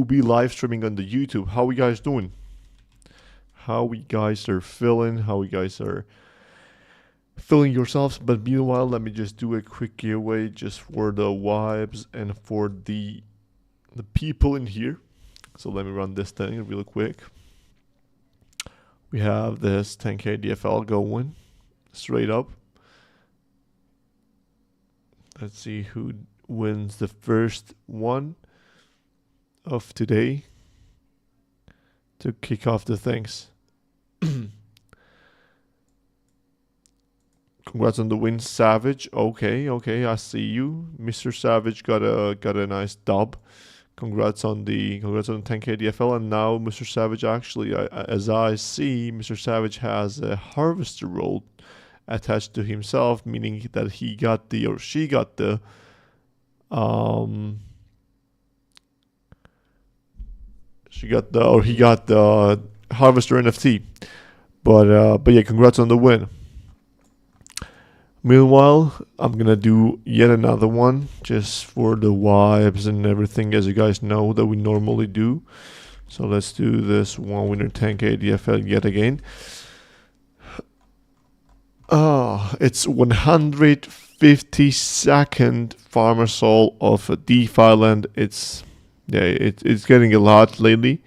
will be live streaming on the YouTube. How you guys doing? How you guys are feeling? How you guys are feeling yourselves? But meanwhile, let me just do a quick giveaway just for the vibes and for the people in here. So let me run this thing real quick. We have this 10k DFL going straight up. Let's see who wins the first one of today to kick off the things. Congrats on the win, Savage. Okay, I see you. Mr. Savage got a nice dub. Congrats on the 10k DFL. And now Mr. Savage actually, as I see, Mr. Savage has a harvester role attached to himself, meaning that he got the, or she got the he got the harvester NFT. But yeah, congrats on the win. Meanwhile, I'm gonna do yet another one just for the vibes and everything, as you guys know that we normally do. So let's do this one winner 10k DFL yet again. It's 152nd farmer soul of DeFi land. It's getting a lot lately.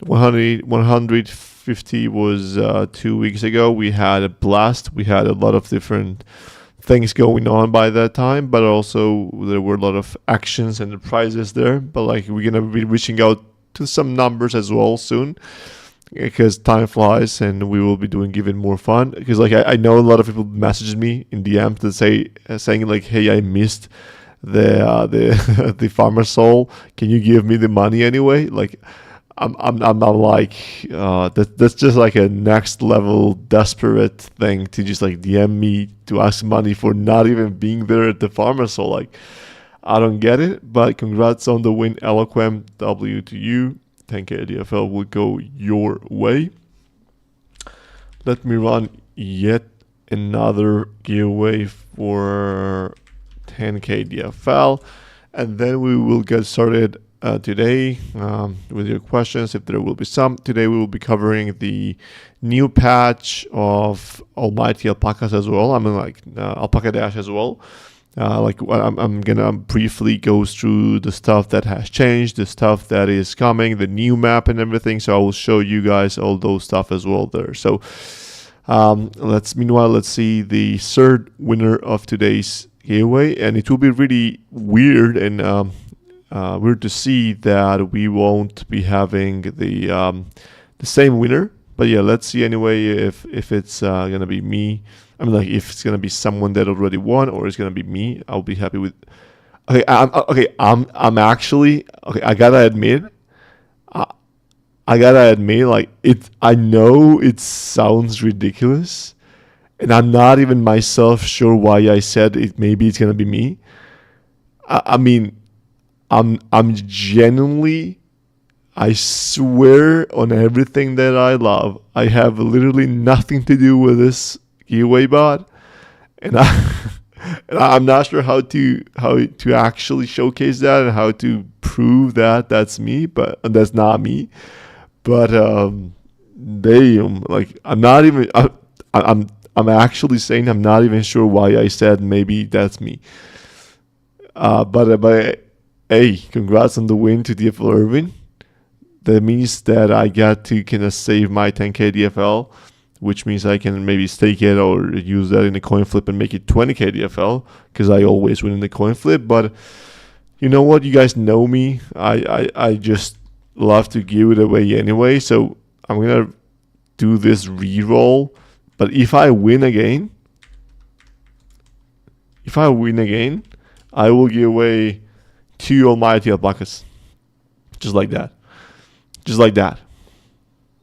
150 was 2 weeks ago. We had a blast. We had a lot of different things going on by that time, but also there were a lot of actions and the prizes there. But like, we're gonna be reaching out to some numbers as well soon, because time flies and we will be doing even more fun. Because like I know a lot of people messaged me in DM to saying like, hey, I missed the farmer soul, can you give me the money anyway? Like I'm not like that's just like a next level desperate thing to just like DM me to ask money for not even being there at the farmer soul. Like, I don't get it. But congrats on the win, Eloquem. W to you. 10k DFL will go your way. Let me run yet another giveaway for 10k DFL, and then we will get started today with your questions, if there will be some. Today we will be covering the new patch of Almighty Alpacas as well. I mean, like Alpaca Dash as well. I'm gonna briefly go through the stuff that has changed, the stuff that is coming, the new map and everything. So I will show you guys all those stuff as well there. So let's see the third winner of today's giveaway, and it will be really weird and weird to see that we won't be having the same winner. But yeah, let's see anyway if it's gonna be me. I mean, like, if it's gonna be someone that already won, or it's gonna be me. I'll be happy with. I'm actually okay. I gotta admit, like, it. I know it sounds ridiculous, and I'm not even myself sure why I said it. Maybe it's gonna be me. I mean, I'm genuinely. I swear on everything that I love, I have literally nothing to do with this giveaway bot, and I'm not sure how to actually showcase that and how to prove that that's me, but that's not me. But damn, like, I'm actually saying I'm not even sure why I said maybe that's me. But hey, congrats on the win to DFL Irvin. That means that I got to kind of save my 10k DFL, which means I can maybe stake it or use that in a coin flip and make it 20k DFL, because I always win in the coin flip. But you know what? You guys know me. I just love to give it away anyway. So I'm going to do this re-roll. But if I win again, I will give away 2 Almighty Alpacas. Just like that.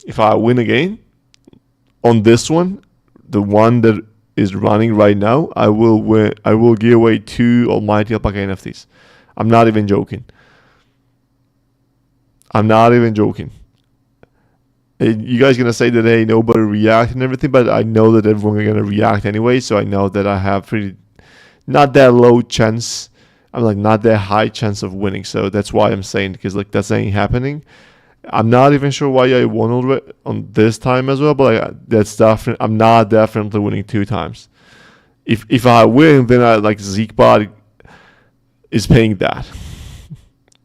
If I win again on this one, the one that is running right now, I will give away 2 Almighty Alpaca NFTs. I'm not even joking. You guys gonna say that, hey, nobody react and everything, but I know that everyone are gonna react anyway. So I know that I have pretty not that low chance. I'm like not that high chance of winning. So that's why I'm saying, because like that's ain't happening. I'm not even sure why I won already on this time as well, but like, that's definitely, I'm not definitely winning 2 times. If I win, then I like ZekeBot is paying that.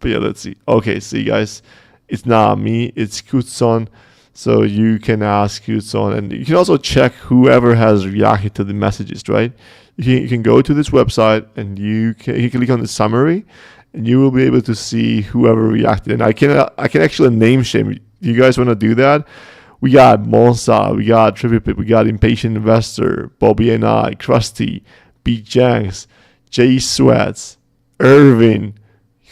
But yeah, let's see. Okay, see guys, it's not me, it's Kutson. So you can ask Kutson, and you can also check whoever has reacted to the messages, right? You can go to this website and you can click on the summary, and you will be able to see whoever reacted. And I can actually name shame. You guys want to do that? We got Monsa, we got Tripipip, we got Impatient Investor, Bobby and I, Krusty, B Janks, Jay Sweats, Irvin,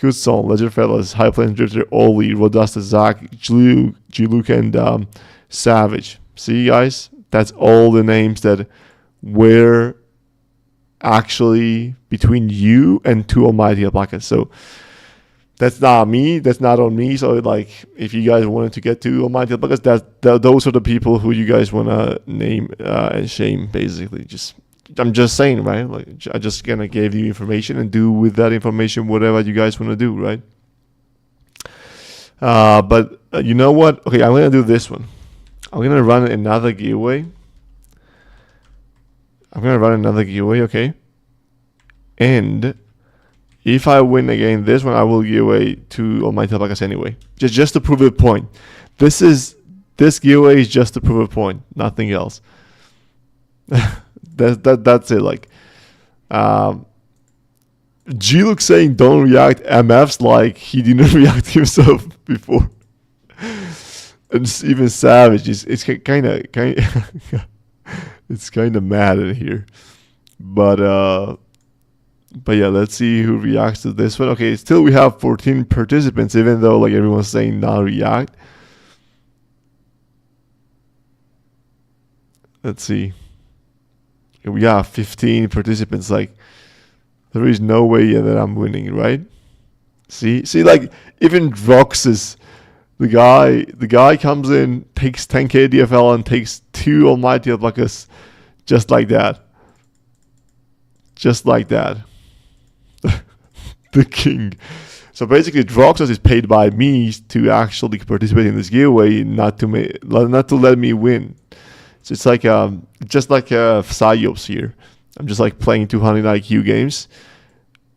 Hudson, Ledger Fellas, High Plains Drifter, Oli, Rodasta, Zach, G-Luke, and Savage. See, guys? That's all the names that were actually between you and 2 almighty alpacas. So that's not me. That's not on me. So like, if you guys wanted to get 2 almighty alpacas, those are the people who you guys want to name and shame, basically. I'm just saying, right? Like, I just gonna give you information and do with that information whatever you guys want to do, right? But you know what? Okay, I'm gonna do this one. I'm gonna run another giveaway. Okay? And if I win again this one, I will give away 2 almighty alpacas anyway. Just to prove a point. This giveaway is just to prove a point, nothing else. That's it. Like, G-Luke saying don't react MFs like he didn't react himself before. And even Savage it's kind of it's kind of mad in here. But yeah, let's see who reacts to this one. Okay, still we have 14 participants, even though like everyone's saying not react. Let's see. We got 15 participants. Like, there is no way that I'm winning, right? See, like even Droxus, the guy comes in, takes 10k DFL and takes 2 almighty alpacas, just like that. The king. So basically, Droxus is paid by me to actually participate in this giveaway, not to let me win. So it's like just like Psyops here. I'm just like playing 200 IQ games.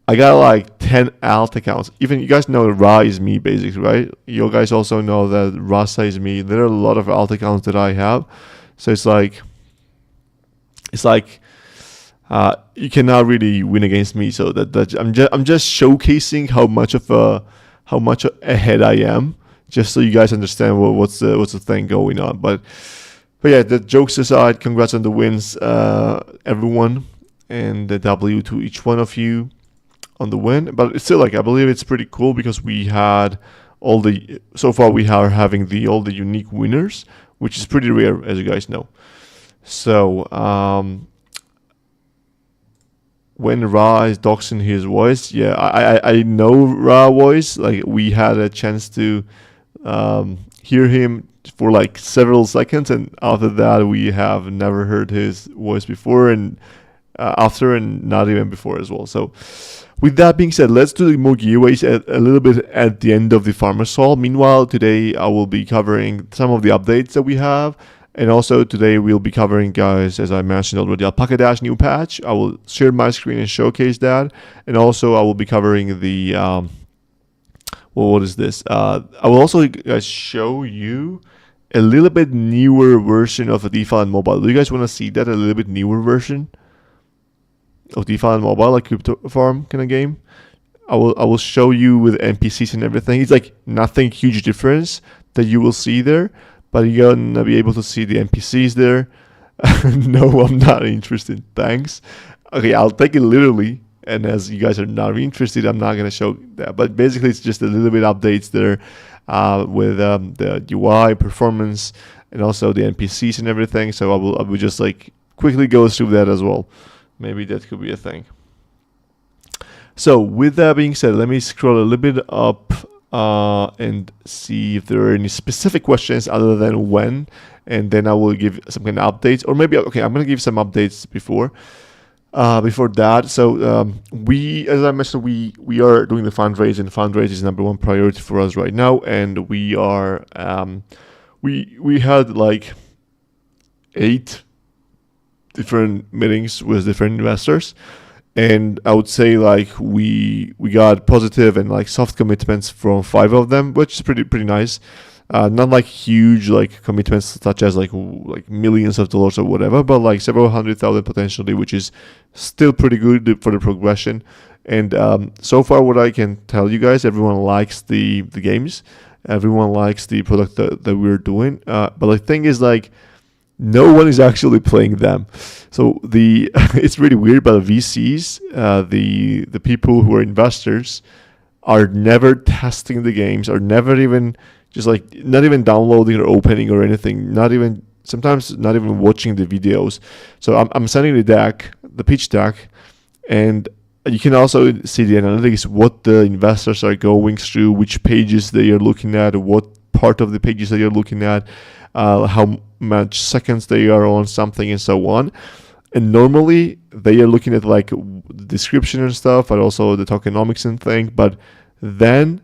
I got like 10 alt accounts. Even you guys know Ra is me, basically, right? You guys also know that Rasa is me. There are a lot of alt accounts that I have. So it's like you cannot really win against me. So that I'm just showcasing how much ahead I am, just so you guys understand what's the thing going on. But yeah, the jokes aside, congrats on the wins, everyone, and the W to each one of you on the win. But it's still, like, I believe it's pretty cool because we had so far we are having all the unique winners, which is pretty rare, as you guys know. So when Ra is doxing his voice, yeah, I know Ra voice. Like, we had a chance to hear him for like several seconds, and after that we have never heard his voice before, and after, and not even before as well. So with that being said, let's do the more giveaways a little bit at the end of the Farmer's Hall. Meanwhile, today I will be covering some of the updates that we have, and also today we'll be covering, guys, as I mentioned already, Alpaca Dash new patch. I will share my screen and showcase that, and also I will be covering the what is this? I will also show you a little bit newer version of the DeFi and mobile. Do you guys want to see that, a little bit newer version of DeFi and mobile, like crypto farm kind of game? I will show you with NPCs and everything. It's like nothing huge difference that you will see there, but you're gonna be able to see the NPCs there. No, I'm not interested. Thanks. Okay, I'll take it literally. And as you guys are not interested, I'm not gonna show that. But basically, it's just a little bit updates there with the UI performance and also the NPCs and everything. So I will just like quickly go through that as well. Maybe that could be a thing. So with that being said, let me scroll a little bit up and see if there are any specific questions other than when, and then I will give some kind of updates, or maybe, okay, I'm gonna give some updates before. Before that, so we, as I mentioned, we are doing the fundraising. Fundraising is number one priority for us right now, and we are we had like 8 different meetings with different investors, and I would say like we got positive and like soft commitments from 5 of them, which is pretty nice. Not like huge like commitments such as like millions of dollars or whatever, but like several hundred thousand potentially, which is still pretty good for the progression. And so far, what I can tell you guys, everyone likes the games, everyone likes the product that we're doing. But the thing is like no one is actually playing them. So the it's really weird, but the VCs, the people who are investors, are never testing the games, are never even just like not even downloading or opening or anything, not even sometimes not even watching the videos. So I'm sending the pitch deck, and you can also see the analytics, what the investors are going through, which pages they are looking at, what part of the pages they are looking at, how much seconds they are on something, and so on. And normally they are looking at like the description and stuff, but also the tokenomics and thing. But then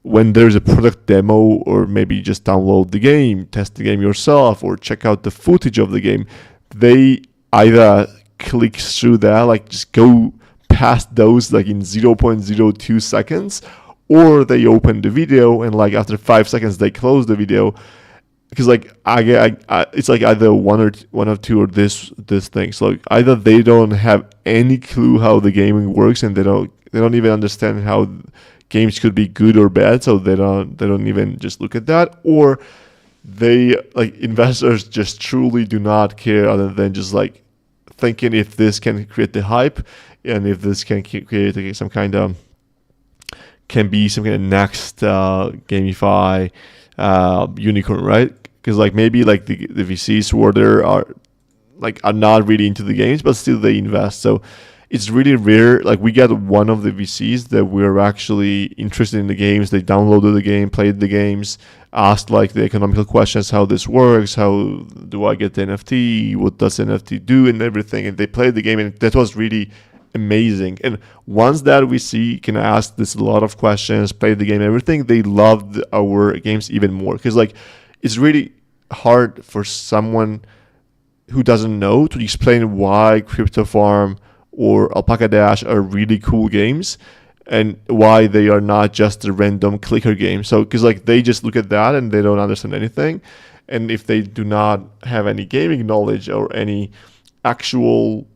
when there's a product demo, or maybe just download the game, test the game yourself, or check out the footage of the game, they either click through that, like just go past those like in 0.02 seconds, or they open the video and like after 5 seconds they close the video, because like I it's like either one of two or this thing. So like either they don't have any clue how the gaming works, and they don't even understand how games could be good or bad, so they don't even just look at that, or they like investors just truly do not care, other than just like thinking if this can create the hype, and if this can create like, some kind of next gamify unicorn, right? Because like maybe like the VCs where there are not really into the games, but still they invest. So it's really rare. Like we got one of the VCs that were actually interested in the games. They downloaded the game, played the games, asked like the economical questions, how this works, how do I get the NFT, what does NFT do, and everything. And they played the game, and that was really amazing. And once that VC can ask this a lot of questions, play the game, everything, they loved our games even more. Because like it's really hard for someone who doesn't know to explain why Crypto Farm or Alpaca Dash are really cool games, and why they are not just a random clicker game. So because like they just look at that and they don't understand anything, and if they do not have any gaming knowledge or any actual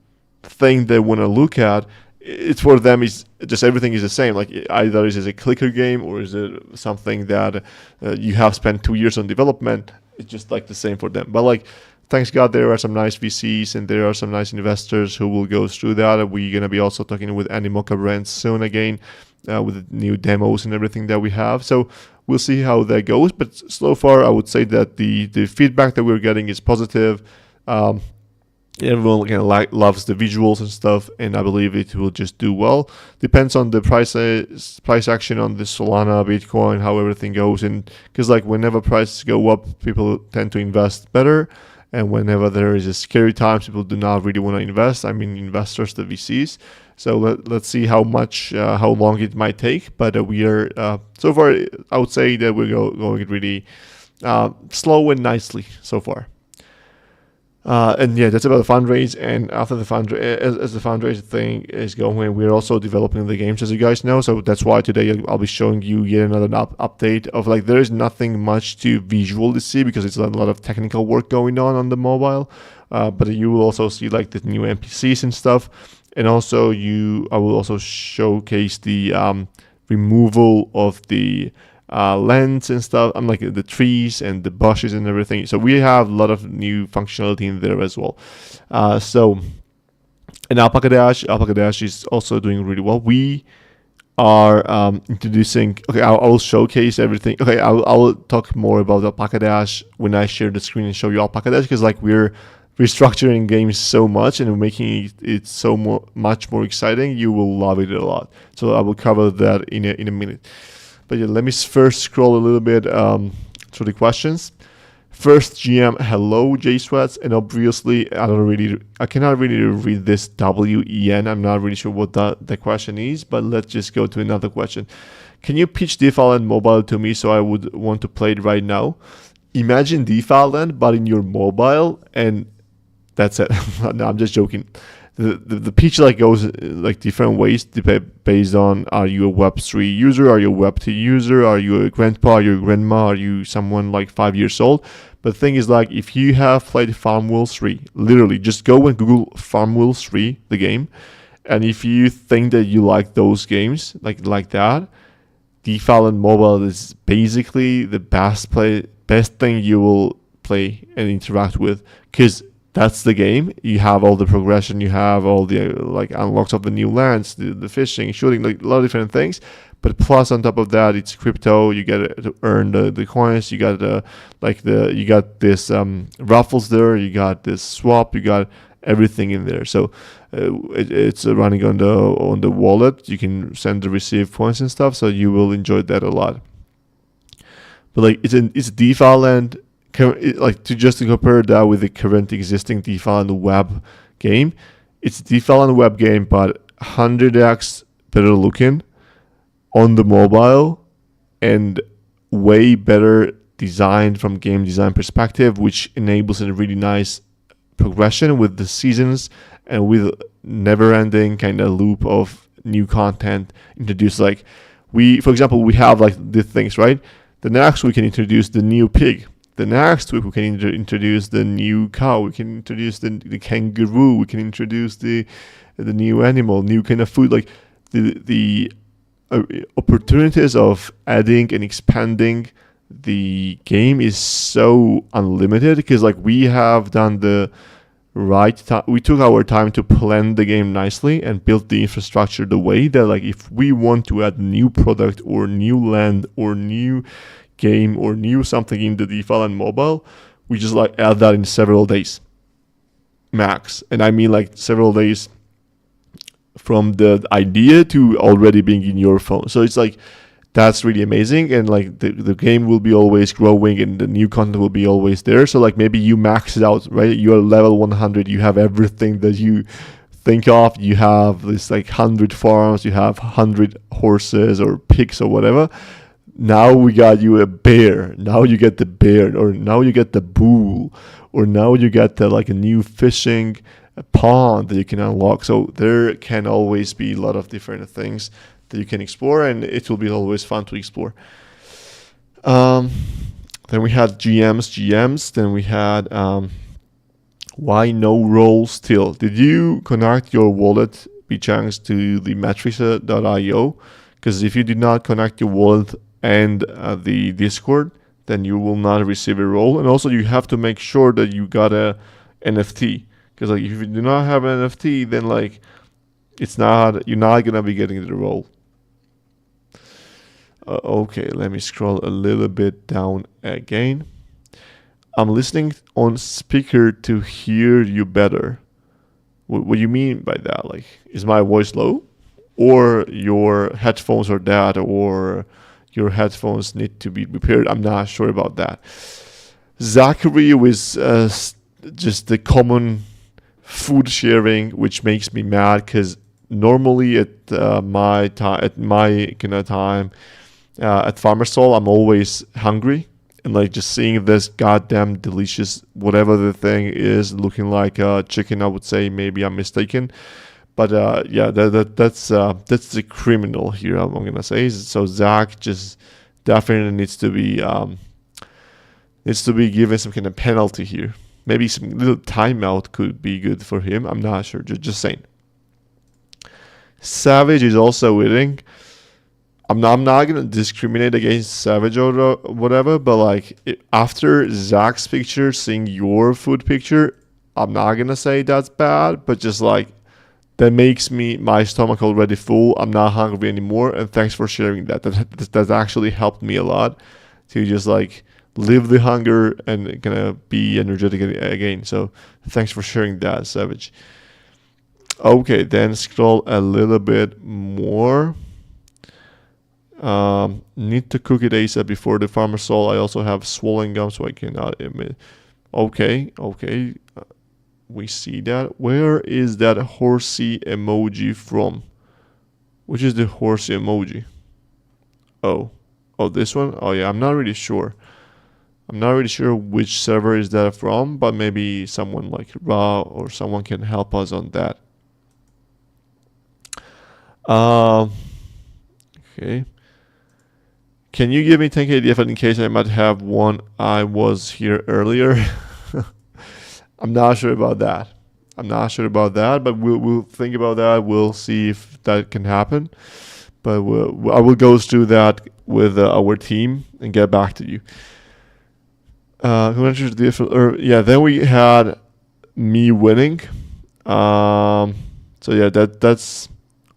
thing they want to look at, it's for them is just everything is the same. Like either is it a clicker game, or is it something that you have spent 2 years on development. It's just like the same for them. But like thanks God, there are some nice VCs and there are some nice investors who will go through that. We're going to be also talking with Animoca brands soon again, with new demos and everything that we have. So we'll see how that goes. But so far, I would say that the feedback that we're getting is positive. Everyone loves the visuals and stuff, and I believe it will just do well. Depends on the price action on the Solana, Bitcoin, how everything goes. And because like whenever prices go up, people tend to invest better. And whenever there is a scary time, people do not really want to invest. I mean, investors, the VCs. So let's see how long it might take. But we are, so far, I would say that we're going really slow and nicely so far. And yeah, that's about the fundraise. And after the as the fundraise thing is going, we're also developing the games, as you guys know. So that's why today I'll be showing you yet another update of like there is nothing much to visually see because it's a lot of technical work going on the mobile. But you will also see like the new NPCs and stuff. And also I will also showcase the removal of the lens and stuff. I'm like the trees and the bushes and everything. So we have a lot of new functionality in there as well. So in Alpaca Dash is also doing really well. We are introducing. Okay, I will showcase everything. Okay, I'll talk more about Alpaca Dash when I share the screen and show you Alpaca Dash, because like we're restructuring games so much and making it so much more exciting. You will love it a lot. So I will cover that in a minute. But yeah, let me first scroll a little bit through the questions. First GM, hello J Sweats, and obviously I cannot really read this WEN. I'm not really sure what the question is, but let's just go to another question. Can you pitch DeFi Land mobile to me so I would want to play it right now? Imagine DeFi Land, but in your mobile, and that's it. No, I'm just joking. The pitch like goes like different ways based on, are you a Web3 user, are you a Web2 user, are you a grandpa, are you a grandma, are you someone like 5 years old? But the thing is, like, if you have played Farmville 3, literally just go and Google Farmville 3, the game, and if you think that you like those games like that, DeFi Land mobile is basically the best thing you will play and interact with, because that's the game. You have all the progression, you have all the like unlocks of the new lands, the fishing, shooting, like a lot of different things. But plus on top of that, it's crypto. You get to earn the coins. You got you got this raffles there. You got this swap. You got everything in there. So it's running on the wallet. You can send and receive points and stuff. So you will enjoy that a lot. But like it's DeFi Land. Like to compare that with the current existing DeFi Land web game, it's DeFi Land web game, but 100x better looking on the mobile and way better designed from game design perspective, which enables a really nice progression with the seasons and with never-ending kind of loop of new content introduced. Like for example, we have like the things, right? The next we can introduce the new pig. The next week we can introduce the new cow. We can introduce the kangaroo. We can introduce the new animal, new kind of food. Like the opportunities of adding and expanding the game is so unlimited, because like we have done the right time. We took our time to plan the game nicely and build the infrastructure the way that, like, if we want to add new product or new land or new game or new something in the DeFi Land mobile, we just like add that in several days max. And I mean like several days from the idea to already being in your phone. So it's like, that's really amazing. And like the game will be always growing and the new content will be always there. So like maybe you max it out, right? You're level 100, you have everything that you think of. You have this like 100 farms, you have 100 horses or pigs or whatever. Now we got you a bear. Now you get the bear, or now you get the bull, or now you get like a new fishing pond that you can unlock. So there can always be a lot of different things that you can explore, and it will be always fun to explore. Then we had GMs. Then we had why no roll still? Did you connect your wallet, Bchunks, to the Matrix.io? Because if you did not connect your wallet and the Discord, then you will not receive a roll. And also you have to make sure that you got a NFT, because like if you do not have an NFT, then like you're not gonna be getting the roll. Okay, let me scroll a little bit down again. I'm listening on speaker to hear you better. What do you mean by that? Like, is my voice low, or your headphones are dead, or your headphones need to be repaired? I'm not sure about that. Zachary was just the common food sharing, which makes me mad, because normally at my kind of time at Farmer Soul, I'm always hungry, and like just seeing this goddamn delicious whatever the thing is looking like chicken, I would say maybe I'm mistaken. But yeah, that's the criminal here, I'm gonna say. So Zach just definitely needs to be given some kind of penalty here. Maybe some little timeout could be good for him. I'm not sure. Just saying. Savage is also winning. I'm not gonna discriminate against Savage or whatever, but like after Zach's picture, seeing your food picture, I'm not gonna say that's bad, but just like, that makes my stomach already full. I'm not hungry anymore, and thanks for sharing that. That actually helped me a lot to just like live the hunger and gonna be energetic again. So thanks for sharing that, Savage. Okay, then scroll a little bit more. Need to cook it ASAP before the farmer soul. I also have swollen gum, so I cannot emit. Okay. We see that. Where is that horsey emoji from? Which is the horsey emoji? Oh, this one? Oh yeah, I'm not really sure. I'm not really sure which server is that from, but maybe someone like Ra or someone can help us on that. Okay. Can you give me 10k DeFi in case I might have one? I was here earlier. I'm not sure about that. But we'll think about that. We'll see if that can happen. But I will go through that with our team and get back to you. Yeah, then we had me winning. So yeah, that's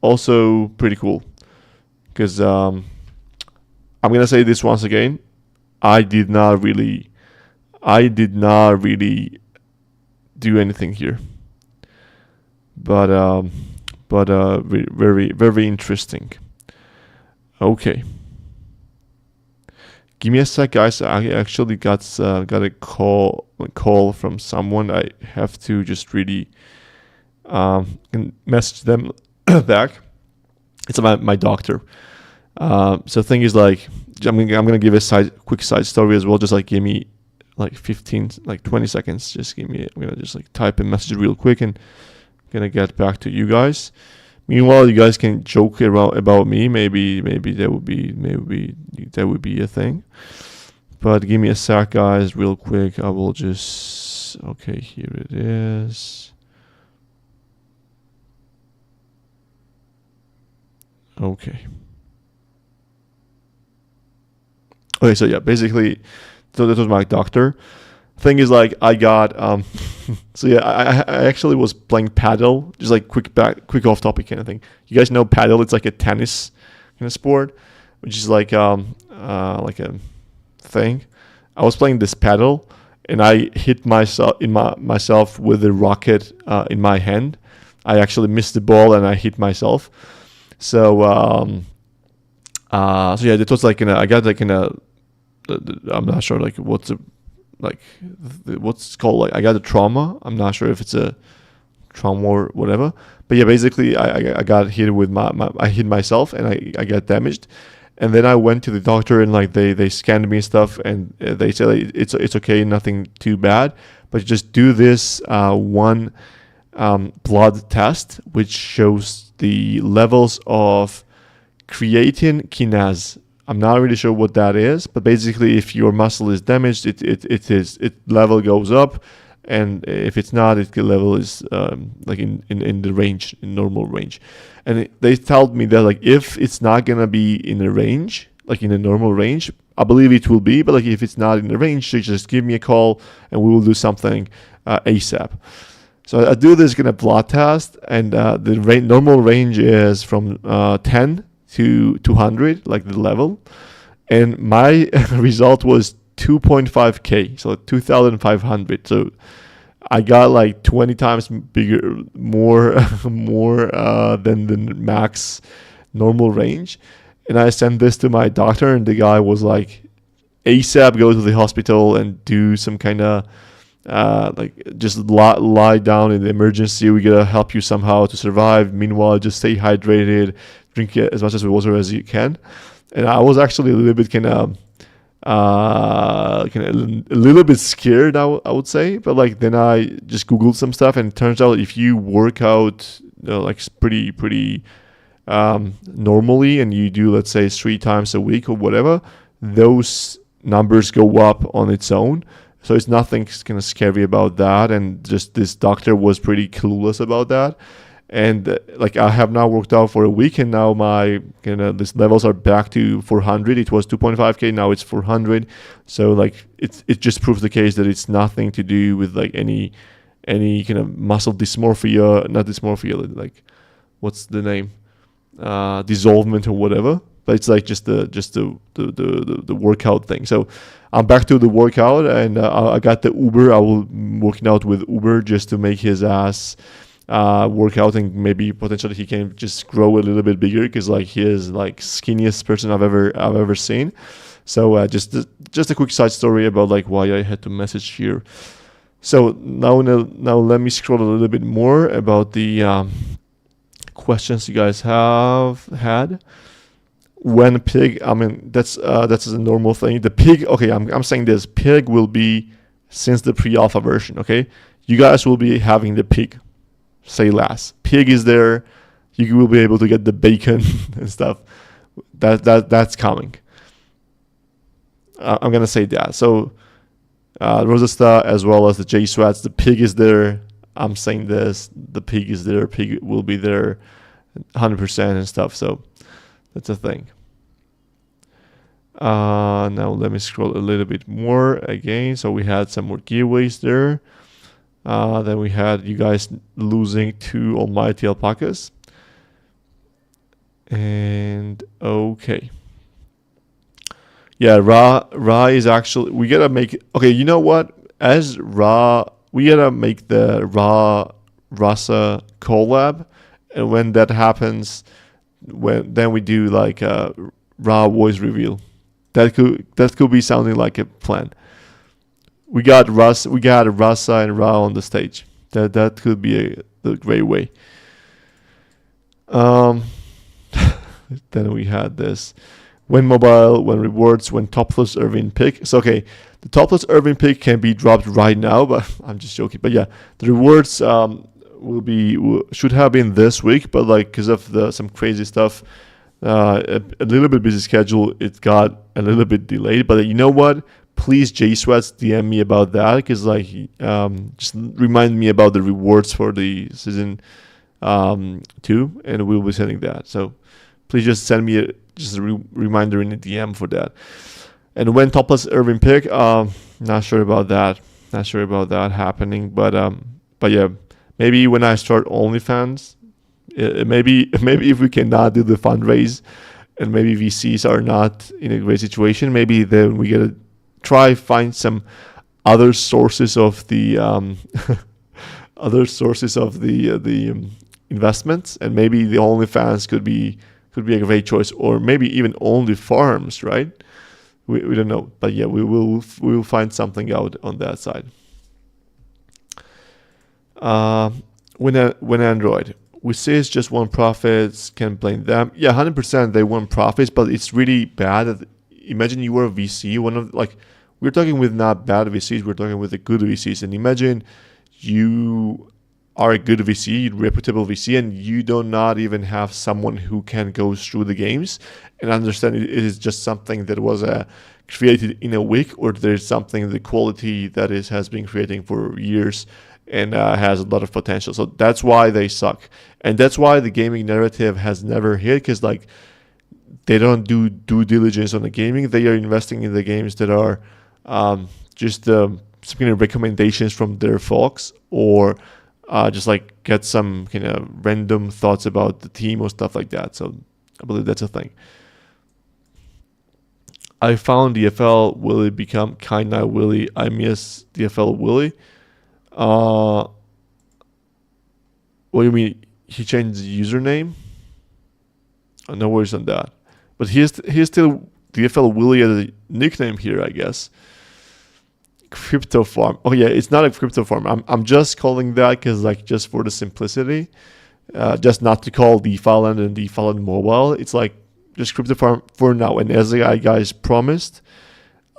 also pretty cool. Because I'm gonna say this once again. I did not really do anything here. But very, very interesting. Okay. Give me a sec, guys. I actually got a call from someone. I have to just really message them back. It's about my doctor. So thing is, like, I'm gonna give a quick side story as well. Just like give me like 20 seconds. Just give me. I'm gonna just like type a message real quick and gonna get back to you guys. Meanwhile, you guys can joke around about me. Maybe that would be a thing. But give me a sec, guys, real quick. I will just. Okay, here it is. Okay. Okay, so yeah, basically, so that was my doctor. Thing is, like, I got so yeah, I actually was playing paddle, just like quick off topic kind of thing. You guys know paddle? It's like a tennis kind of sport, which is like a thing. I was playing this paddle, and I hit myself with the racket in my hand. I actually missed the ball, and I hit myself. So so yeah, it was like I got like I'm not sure like what's called, like I got a trauma. I'm not sure if it's a trauma or whatever, but yeah, basically I got hit with I hit myself and I got damaged, and then I went to the doctor and like they scanned me and stuff, and they said like, it's okay, nothing too bad, but just do this one blood test which shows the levels of creatine kinase. I'm not really sure what that is, but basically, if your muscle is damaged, it level goes up, and if it's not, the level is like in the range, in normal range. And they told me that like if it's not gonna be in the range, like in a normal range, I believe it will be, but like if it's not in the range, so just give me a call and we will do something ASAP. So I do this kind of blood test, and the normal range is from 10 to 200, like the level, and my result was 2.5k, so 2,500. So I got like 20 times bigger, more than the max normal range. And I sent this to my doctor, and the guy was like, ASAP, go to the hospital and do some kind of like just lie down in the emergency. We gotta help you somehow to survive. Meanwhile, just stay hydrated, drink as much as water as you can. And I was actually a little bit a little bit scared, I would say. But like then I just Googled some stuff, and it turns out if you work out like pretty normally, and you do, let's say, 3 times a week or whatever, those numbers go up on its own. So it's nothing kind of scary about that. And just this doctor was pretty clueless about that. And like I have now worked out for a week, and now my these levels are back to 400. It was 2.5k, now it's 400. So like it just proves the case that it's nothing to do with like any kind of muscle dysmorphia, not dysmorphia, like what's the name, dissolvement or whatever. But it's like just the workout thing. So I'm back to the workout, and I got the Uber. I will working out with Uber just to make his ass work out, and maybe potentially he can just grow a little bit bigger, because like he is like skinniest person I've ever seen. So just a quick side story about like why I had to message here. So now let me scroll a little bit more about the questions you guys have had. When pig, I mean that's a normal thing. The pig, okay, I'm saying this, pig will be since the pre-alpha version. Okay, you guys will be having the pig. Say less. Pig is there. You will be able to get the bacon and stuff. That's coming. I'm gonna say that. So Rosasta as well as the JSwats, the pig is there. I'm saying this. The pig is there. Pig will be there, 100% and stuff. So that's a thing. Now let me scroll a little bit more again. So we had some more giveaways there. Then we had you guys losing 2 almighty alpacas. And okay. Yeah, Ra is actually, we gotta make, okay, you know what? As Ra, we gotta make the Rasa collab. And when that happens, then we do like a Ra voice reveal. That could be sounding like a plan. We got Rasa and Ra on the stage. That could be a great way. Then we had this. When mobile, when rewards, when topless Irving pick. So okay, the topless Irving pick can be dropped right now, but I'm just joking. But yeah, the rewards should have been this week, but like because of some crazy stuff, a little bit busy schedule, it got a little bit delayed. But you know what? Please JSweats DM me about that, because like just remind me about the rewards for the season 2, and we'll be sending that. So please just send me a reminder in the DM for that. And when topless Irving pick, not sure about that. Not sure about that happening. But yeah, maybe when I start OnlyFans, maybe if we cannot do the fundraise, and maybe VCs are not in a great situation, maybe then we gotta try find some other sources of the investments, and maybe the OnlyFans could be a great choice, or maybe even only farms, right? We don't know, but yeah, we will find something out on that side. When Android, we say it's just one profits, can blame them. Yeah, 100% they want profits, but it's really bad that, imagine you were a VC, we're talking with not bad VCs, we're talking with the good VCs, and imagine you are a good VC, reputable VC, and you do not even have someone who can go through the games and understand it is just something that was created in a week, or there's something, the quality that has been creating for years and has a lot of potential. So that's why they suck, and that's why the gaming narrative has never hit, because like they don't do due diligence on the gaming. They are investing in the games that are just some kind of recommendations from their folks, or just like get some kind of random thoughts about the team or stuff like that. So I believe that's a thing. I found DFL Willie become kinda Willie. I miss DFL Willie. What do you mean? He changed the username? Oh, no worries on that. But he's still DFL Willie as a nickname here, I guess. Crypto farm. Oh yeah, it's not a crypto farm. I'm just calling that because like just for the simplicity, just not to call DeFi Land and DeFi Land Mobile. It's like just crypto farm for now. And as I guys promised,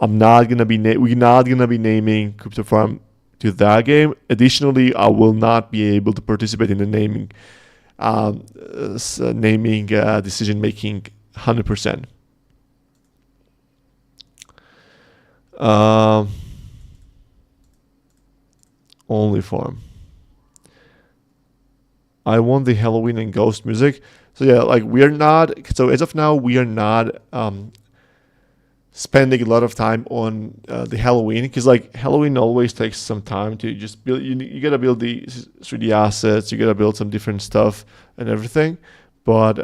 we're not gonna be naming crypto farm to that game. Additionally, I will not be able to participate in the naming decision making 100%. Only farm. I want the Halloween and ghost music. So yeah, like we are not. So as of now, we are not spending a lot of time on the Halloween, because like Halloween always takes some time to just build. You gotta build the 3D assets. You gotta build some different stuff and everything. But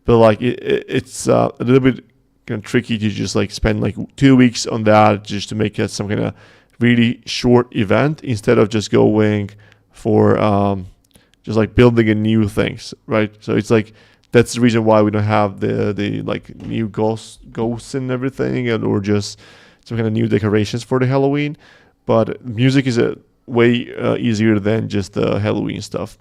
like it's a little bit kind of tricky to just like spend like 2 weeks on that just to make it some kind of really short event, instead of just going for just like building a new things, right? So it's like that's the reason why we don't have the like new ghosts and everything, and or just some kind of new decorations for the Halloween. But music is a way easier than just the Halloween stuff.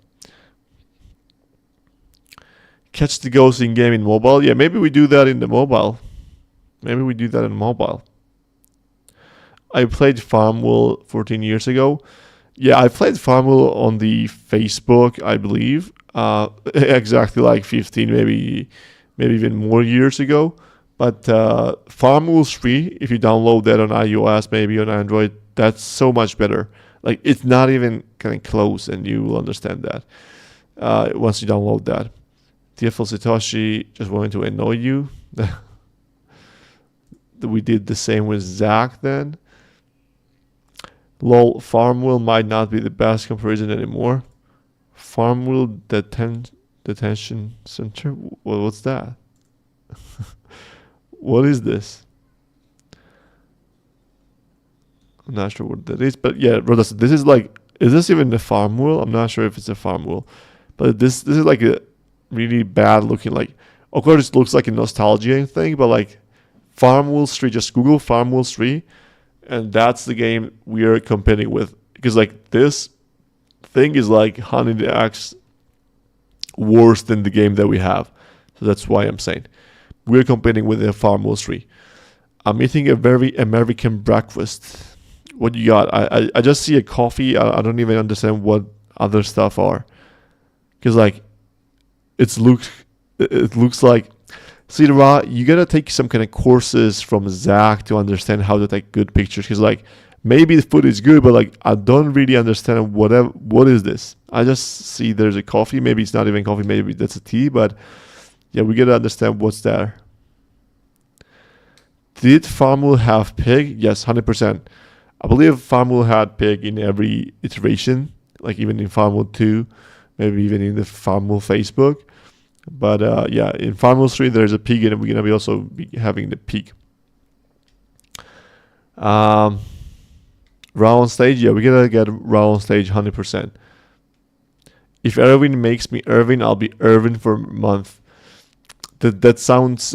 Catch the ghost in game in mobile. Yeah, maybe we do that in the mobile. Maybe we do that in mobile. I played Farmville 14 years ago. Yeah, I played Farmville on the Facebook, I believe. Exactly like 15, maybe even more years ago. But Farmville's free if you download that on iOS, maybe on Android. That's so much better. Like it's not even kind of close, and you will understand that once you download that. TFL Satoshi just wanted to annoy you. We did the same with Zach then. Lol, Farmville might not be the best comparison anymore. Farmville Detention Center? What's that? What is this? I'm not sure what that is, but yeah, this is like, is this even a Farmville? I'm not sure if it's a Farmville, but this is like a really bad looking, like, of course it looks like a nostalgia thing, but like Farmville 3, just Google Farmville 3, and that's the game we are competing with, because like this thing is like 100x worse than the game that we have. So that's why I'm saying we're competing with the Farmville 3. I'm eating a very American breakfast. What you got? I just see a coffee. I don't even understand what other stuff are, because like it looks like, see, Ra, you gotta take some kind of courses from Zach to understand how to take good pictures. Because like maybe the food is good, but like I don't really understand what is this. I just see there's a coffee. Maybe it's not even coffee. Maybe that's a tea. But yeah, we gotta understand what's there. Did Farmville have pig? Yes, 100%. I believe Farmville had pig in every iteration, like even in Farmville 2, maybe even in the Farmville Facebook. But yeah, in Farmville 3 there's a pig, and we're gonna be also having the pig. Raw on stage, yeah, we're gonna get raw on stage 100%. If Irvin makes me Irvin, I'll be Irvin for a month. That sounds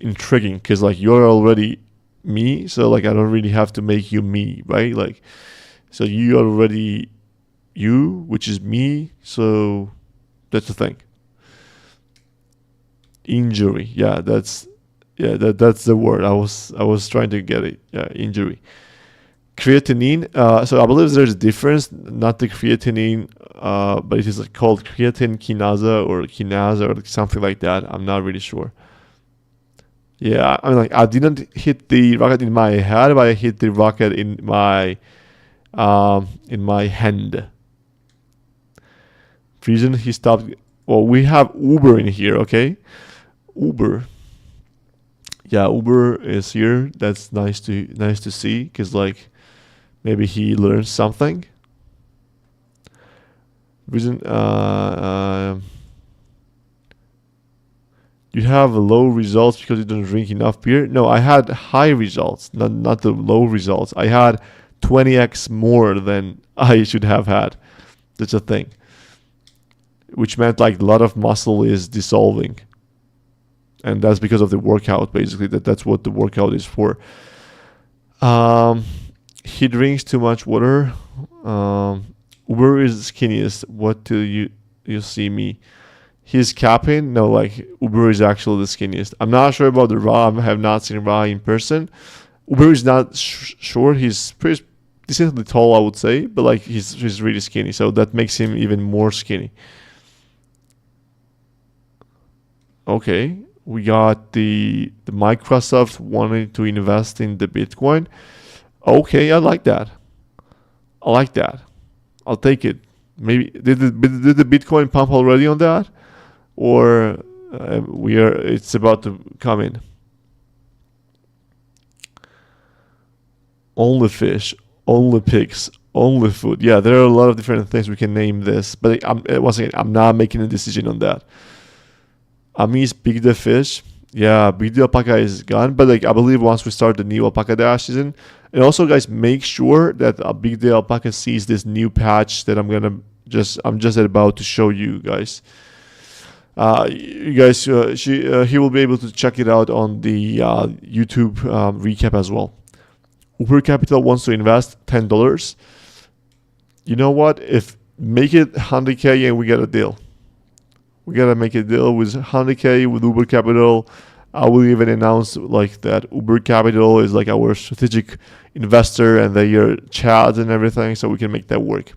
intriguing, because like you're already me, so like I don't really have to make you me, right? Like, so you already you, which is me, so that's the thing. Injury, yeah, that's the word. I was trying to get it. Yeah, injury. Creatinine. So I believe there's a difference. Not the creatinine, but it is like called creatine kinase or something like that. I'm not really sure. Yeah, I mean, like I didn't hit the rocket in my head, but I hit the rocket in my hand. Reason he stopped. Well, we have Uber in here, okay? Uber. Yeah, Uber is here. That's nice to see, because like maybe he learned something. Reason you have low results because you don't drink enough beer. No, I had high results, not the low results. I had 20x more than I should have had. That's a thing. Which meant like a lot of muscle is dissolving, and that's because of the workout. Basically, that's what the workout is for. He drinks too much water. Uber is the skinniest. What do you see me? He's capping. No, like Uber is actually the skinniest. I'm not sure about the Ra. I have not seen Ra in person. Uber is not short. He's pretty decently tall, I would say, but like he's really skinny, so that makes him even more skinny. Okay, we got the Microsoft wanting to invest in the Bitcoin. Okay, I like that. I'll take it. Maybe did the Bitcoin pump already on that, or it's about to come in. Only fish, only pigs, only food. Yeah, there are a lot of different things we can name this, but once again, I'm not making a decision on that. Amis Big the Fish. Yeah, Big the Alpaca is gone, but like I believe once we start the new Alpaca Dash season, And also, guys, make sure that a Big Day Alpaca sees this new patch that I'm just about to show you guys. You guys, he will be able to check it out on the YouTube recap as well. Uber Capital wants to invest $10. You know what? If make it 100K and we get a deal. We gotta make a deal with 100K with Uber Capital. I will even announce like that Uber Capital is like our strategic investor and their chat and everything, so we can make that work.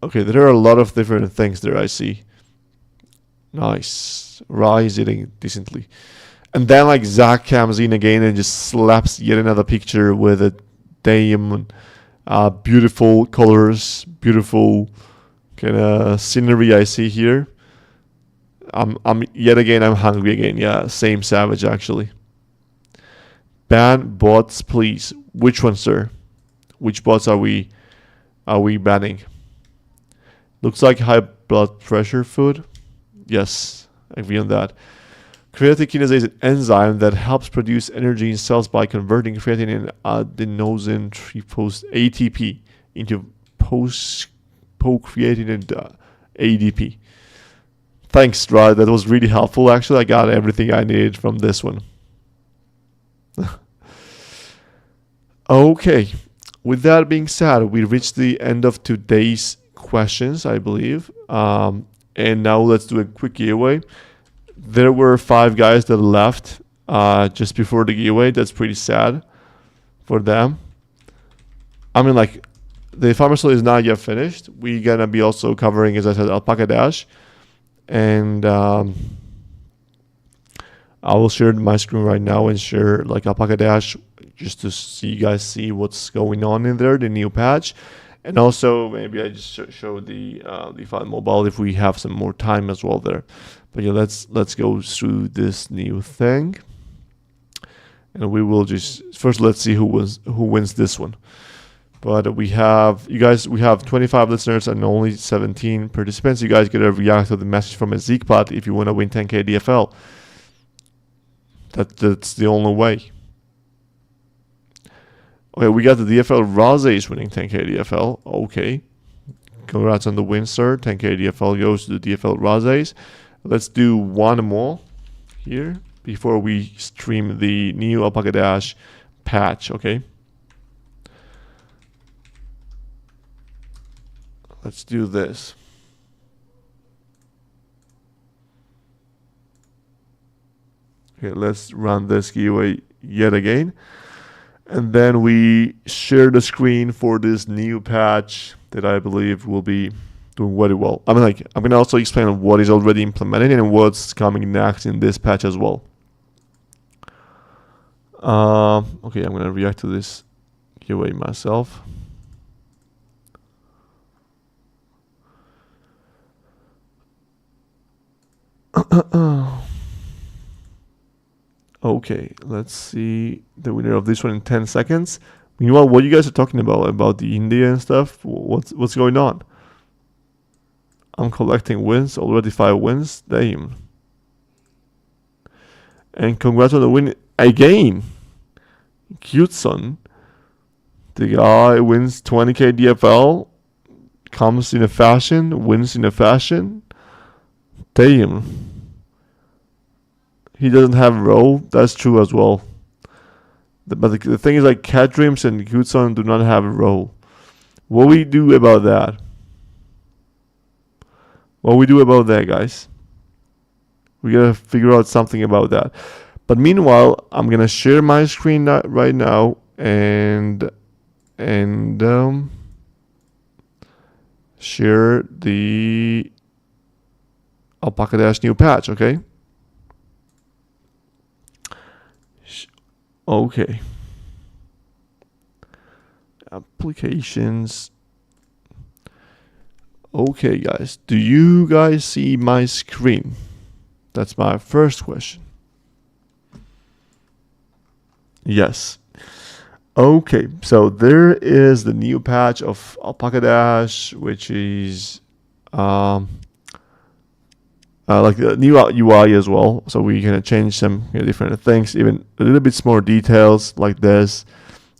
Okay, there are a lot of different things there I see. Nice. Rise eating decently. And then like Zach comes in again and just slaps yet another picture with a diamond. Beautiful colors, beautiful kind of scenery I see here. I'm hungry again. Yeah, same Savage actually. Ban bots, please. Which one, sir? Which bots are we banning? Looks like high blood pressure food. Yes, I agree on that. Creatine is an enzyme that helps produce energy in cells by converting creatine and adenosine tripose ATP into post-creatine and ADP. Thanks, Rod. That was really helpful. Actually, I got everything I needed from this one. Okay. With that being said, we reached the end of today's questions, I believe. And now let's do a quick giveaway. There were 5 guys that left just before the giveaway. That's pretty sad for them. I mean, like, the farmer sale is not yet finished. We're going to be also covering, as I said, Alpaca Dash. And I will share my screen right now and share, like, Alpaca Dash just to see you guys see what's going on in there, the new patch. And also, maybe I just show the DeFi mobile if we have some more time as well there. But yeah, let's go through this new thing, and we will just first let's see who wins this one. But we have 25 listeners and only 17 participants. You guys gotta react to the message from a Zeekbot if you want to win 10K DFL. That's the only way. Okay, we got the DFL Rose winning 10K DFL. Okay, congrats on the win, sir. 10K DFL goes to the DFL Roses. Let's do one more here before we stream the new Alpaca Dash patch, okay? Let's do this. Okay, let's run this giveaway yet again. And then we share the screen for this new patch that I believe will be doing very well. I mean, like, I'm going to also explain what is already implemented and what's coming next in this patch as well. Okay, I'm going to react to this giveaway myself. Okay, let's see the winner of this one in 10 seconds. Meanwhile, what you guys are talking about the India and stuff, what's going on? I'm collecting wins, already 5 wins, damn. And congrats on the win again. Cute son. The guy wins 20K DFL, comes in a fashion, wins in a fashion. Damn. He doesn't have a role, that's true as well. But the thing is, like, Cat Dreams and Gutson do not have a role. What we do about that? What we do about that, guys? We gotta figure out something about that. But meanwhile, I'm gonna share my screen right now and share the Alpaca Dash new patch, okay? Okay. Applications. Okay, guys. Do you guys see my screen? That's my first question. Yes. Okay, so there is the new patch of Alpaca Dash, which is like the new UI as well. So we can change some different things, even a little bit more details like this,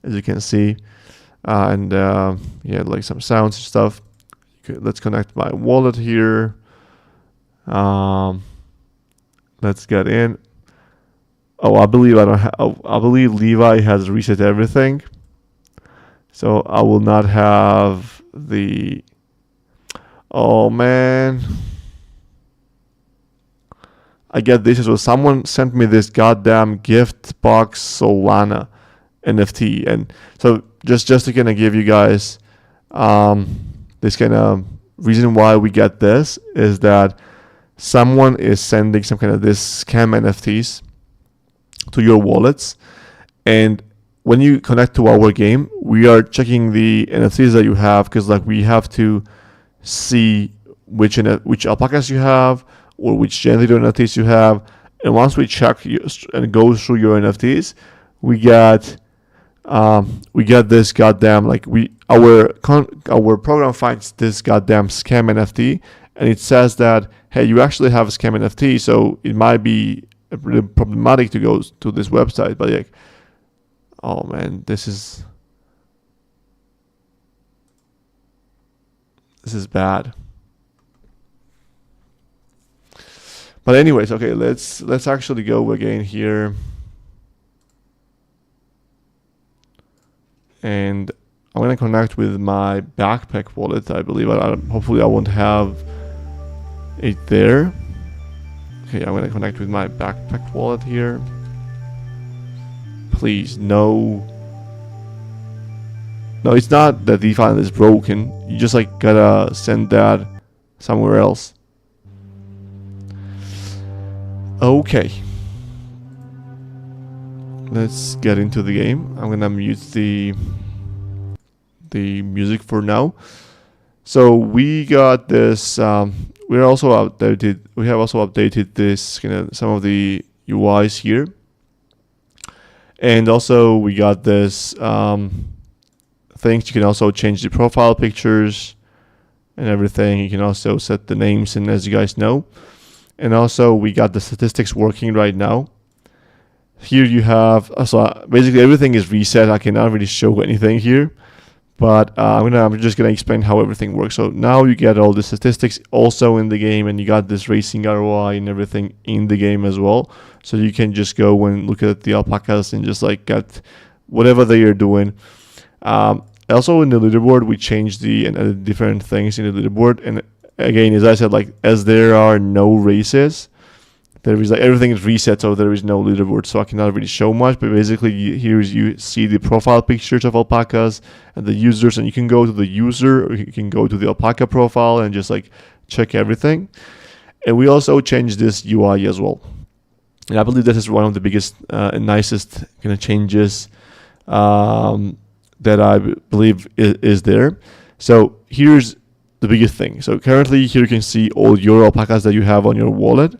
as you can see, and yeah, like some sounds and stuff. Okay, let's connect my wallet here. Let's get in. Oh, I believe I believe Levi has reset everything, so I will not have the. Oh man. I get this as well. Someone sent me this goddamn gift box Solana NFT, and so just to kind of give you guys this kind of reason why we get this is that someone is sending some kind of this scam NFTs to your wallets, and when you connect to our game, we are checking the NFTs that you have, because like we have to see which alpacas you have or which generator NFTs you have, and once we check and go through your NFTs, we get this goddamn, like our program finds this goddamn scam NFT, and it says that, hey, you actually have a scam NFT, so it might be really problematic to go to this website. But like, oh man, this is bad. But anyways, okay, let's actually go again here, and I'm gonna connect with my backpack wallet. I believe hopefully I won't have it there. Okay, I'm gonna connect with my backpack wallet here. Please, no, it's not that DeFi is broken. You just like gotta send that somewhere else. Okay, let's get into the game. I'm gonna mute the music for now. So we got this. We have also updated this kind of some of the UIs here, and also we got this things. You can also change the profile pictures and everything. You can also set the names in, as you guys know. And also we got the statistics working right now. Here you have, so basically everything is reset. I cannot really show anything here, but I'm just gonna explain how everything works. So now you get all the statistics also in the game, and you got this racing ROI and everything in the game as well. So you can just go and look at the alpacas and just like get whatever they are doing. Also in the leaderboard, we changed the and different things in the leaderboard, and again, as I said, like as there are no races, there is like everything is reset, so there is no leaderboard, so I cannot really show much. But basically, here you see the profile pictures of alpacas and the users, and you can go to the user, or you can go to the alpaca profile and just like check everything. And we also changed this UI as well, and I believe this is one of the biggest and nicest kind of changes that I believe is there. So here's the biggest thing. So currently here you can see all your alpacas that you have on your wallet.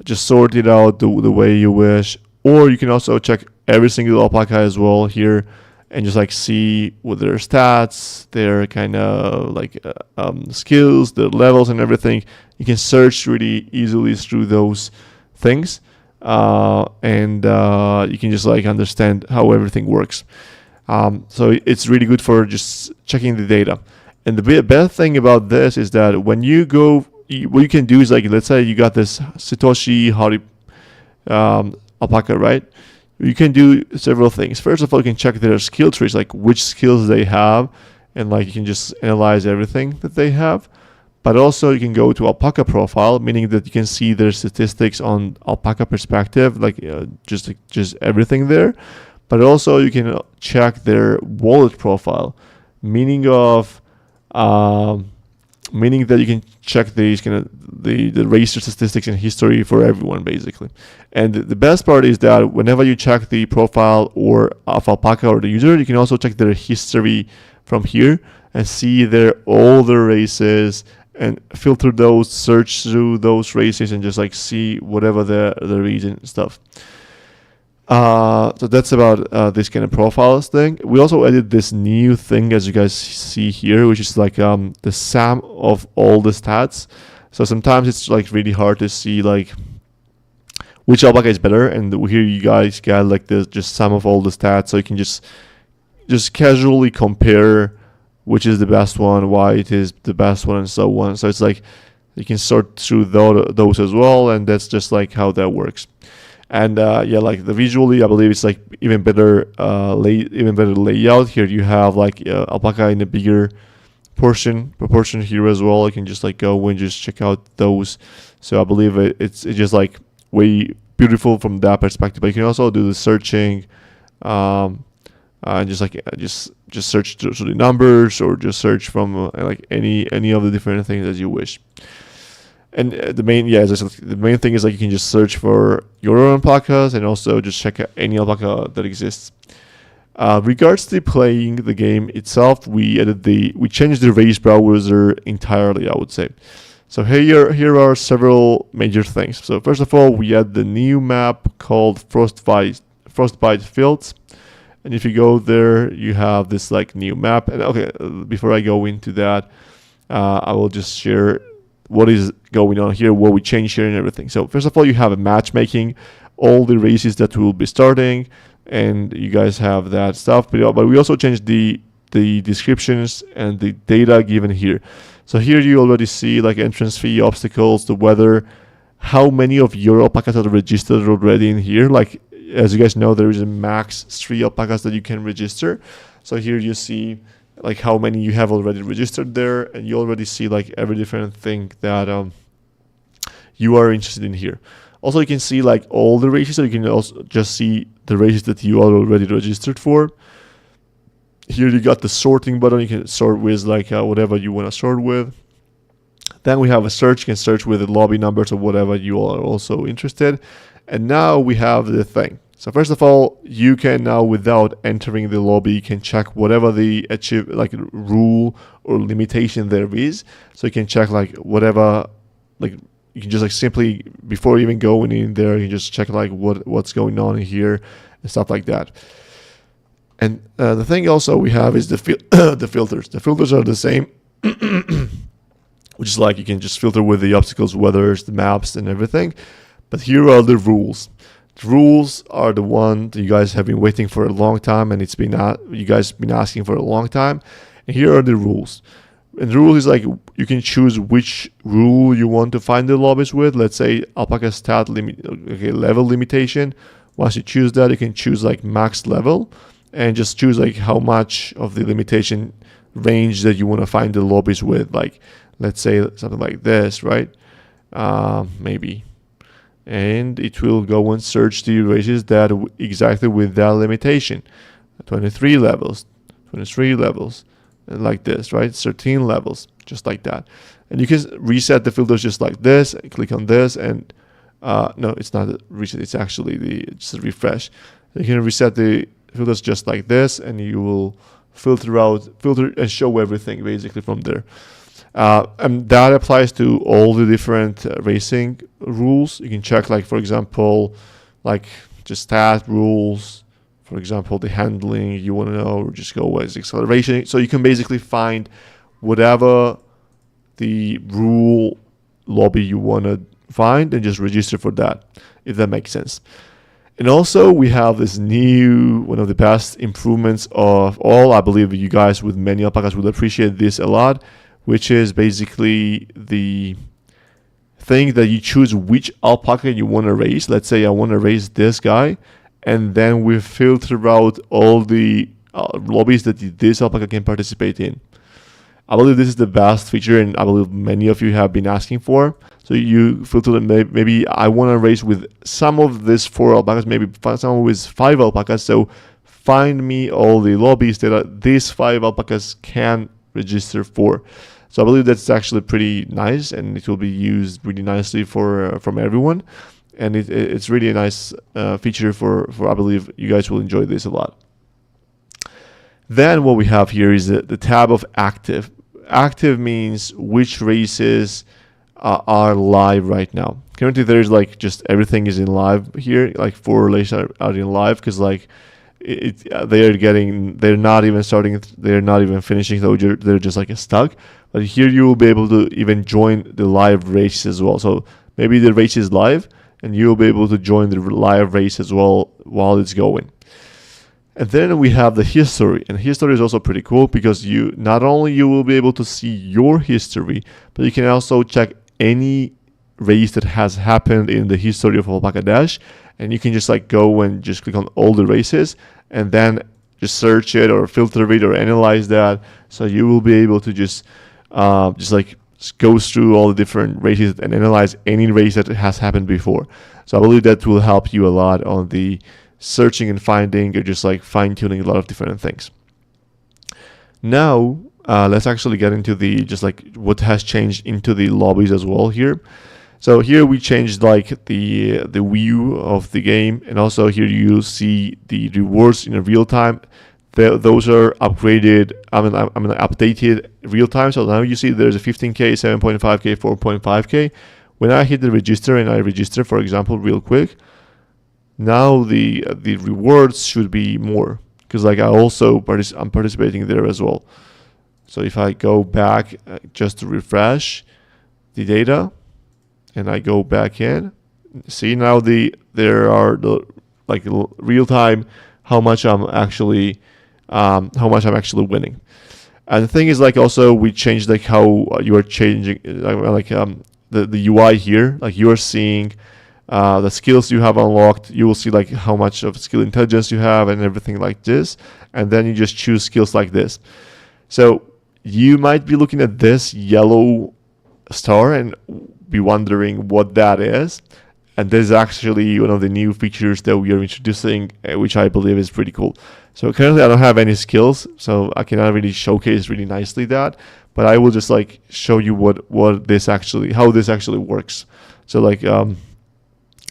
Just sort it out the way you wish, or you can also check every single alpaca as well here, and just like see what their stats, their kind of like skills, their levels and everything. You can search really easily through those things, and you can just like understand how everything works. So it's really good for just checking the data. And the best thing about this is that when you go, what you can do is like, let's say you got this Satoshi Hari alpaca, right? You can do several things. First of all, you can check their skill trees, like which skills they have, and like you can just analyze everything that they have. But also you can go to alpaca profile, meaning that you can see their statistics on alpaca perspective, like just everything there. But also you can check their wallet profile, meaning that you can check these kind of the racer statistics and history for everyone basically. And the best part is that whenever you check the profile or of alpaca or the user, you can also check their history from here and see all their races and filter those, search through those races, and just like see whatever the reason stuff. So that's about this kind of profiles thing. We also added this new thing, as you guys see here, which is like the sum of all the stats. So sometimes it's like really hard to see like which alpaca is better, and here you guys get like the just sum of all the stats, so you can just casually compare which is the best one, why it is the best one, and so on. So it's like you can sort through those as well, and that's just like how that works. And yeah, like the visually, I believe it's like even better layout. Here you have like alpaca in a bigger proportion here as well. You can just like go and just check out those. So I believe it's just like way beautiful from that perspective. But you can also do the searching, and just like just search through the numbers, or just search from like any of the different things as you wish. And the main, as I said, the main thing is like you can just search for your own alpacas, and also just check out any alpaca that exists. Regards to playing the game itself, we changed the race browser entirely, I would say. So here are several major things. So first of all, we add the new map called Frostbite Fields. And if you go there, you have this like new map. And okay, before I go into that, I will just share what is going on here, what we changed here and everything. So first of all, you have a matchmaking, all the races that will be starting, and you guys have that stuff. But we also changed the descriptions and the data given here. So here you already see like entrance fee, obstacles, the weather, how many of your alpacas are registered already in here. Like, as you guys know, there is a max 3 alpacas that you can register. So here you see like how many you have already registered there, and you already see like every different thing that you are interested in here. Also, you can see like all the races, so you can also just see the races that you are already registered for. Here you got the sorting button. You can sort with like whatever you want to sort with. Then we have a search. You can search with the lobby numbers or whatever you are also interested. And now we have the thing. So first of all, you can now, without entering the lobby, you can check whatever the rule or limitation there is. So you can check like whatever, like you can just like simply, before even going in there, you just check like what's going on in here and stuff like that. And the thing also we have is the filters. The filters are the same, which is like you can just filter with the obstacles, weathers, the maps, and everything. But here are the rules. The rules are the one that you guys have been waiting for a long time, and you guys been asking for a long time. And here are the rules. And the rule is like you can choose which rule you want to find the lobbies with. Let's say alpaca stat level limitation. Once you choose that, you can choose like max level, and just choose like how much of the limitation range that you want to find the lobbies with. Like let's say something like this, right? Maybe. And it will go and search the races that exactly with that limitation. 23 levels, and like this, right? 13 levels, just like that. And you can reset the filters just like this. Click on this, and no, it's not a reset. It's actually just a refresh. You can reset the filters just like this, and you will filter and show everything basically from there. And that applies to all the different racing rules. You can check, like, for example, like just stat rules, for example, the handling you want to know, or just go as acceleration. So you can basically find whatever the rule lobby you want to find and just register for that, if that makes sense. And also we have this new, one of the best improvements of all. I believe you guys with many alpacas will appreciate this a lot, which is basically the thing that you choose which alpaca you want to race. Let's say I want to race this guy, and then we filter out all the lobbies that this alpaca can participate in. I believe this is the best feature, and I believe many of you have been asking for. So you filter them. Maybe I want to race with some of these 4 alpacas, maybe some with 5 alpacas. So find me all the lobbies that these 5 alpacas can register for. So I believe that's actually pretty nice, and it will be used really nicely from everyone. And it's really a nice feature for I believe you guys will enjoy this a lot. Then what we have here is the tab of active. Active means which races are live right now. Currently there's like just everything is in live here, like 4 races are in live, because like they're not even starting, they're not even finishing, so they're just like stuck. But here you will be able to even join the live race as well. So maybe the race is live, and you'll be able to join the live race as well while it's going. And then we have the history, and history is also pretty cool because you not only you will be able to see your history, but you can also check any race that has happened in the history of Alpaca Dash, and you can just like go and just click on all the races and then just search it or filter it or analyze that. So you will be able to just like go through all the different races and analyze any race that has happened before. So I believe that will help you a lot on the searching and finding, or just like fine-tuning a lot of different things. Now let's actually get into the just like what has changed into the lobbies as well here. So here we changed like the view of the game, and also here you see the rewards in real time. Those are upgraded, updated real time. So now you see there's a 15K, 7.5K, 4.5K. When I hit the register and I register, for example, real quick, now the rewards should be more, because like I'm participating there as well. So if I go back just to refresh the data, and I go back in, see now there are the like real time how much I'm actually winning. And the thing is, like, also we changed like how you are changing the UI here. Like you are seeing the skills you have unlocked. You will see like how much of skill intelligence you have and everything like this, and then you just choose skills like this. So you might be looking at this yellow star and be wondering what that is, and this is actually one of the new features that we are introducing, which I believe is pretty cool. So currently I don't have any skills, so I cannot really showcase really nicely that, but I will just like show you how this actually works. So like I'm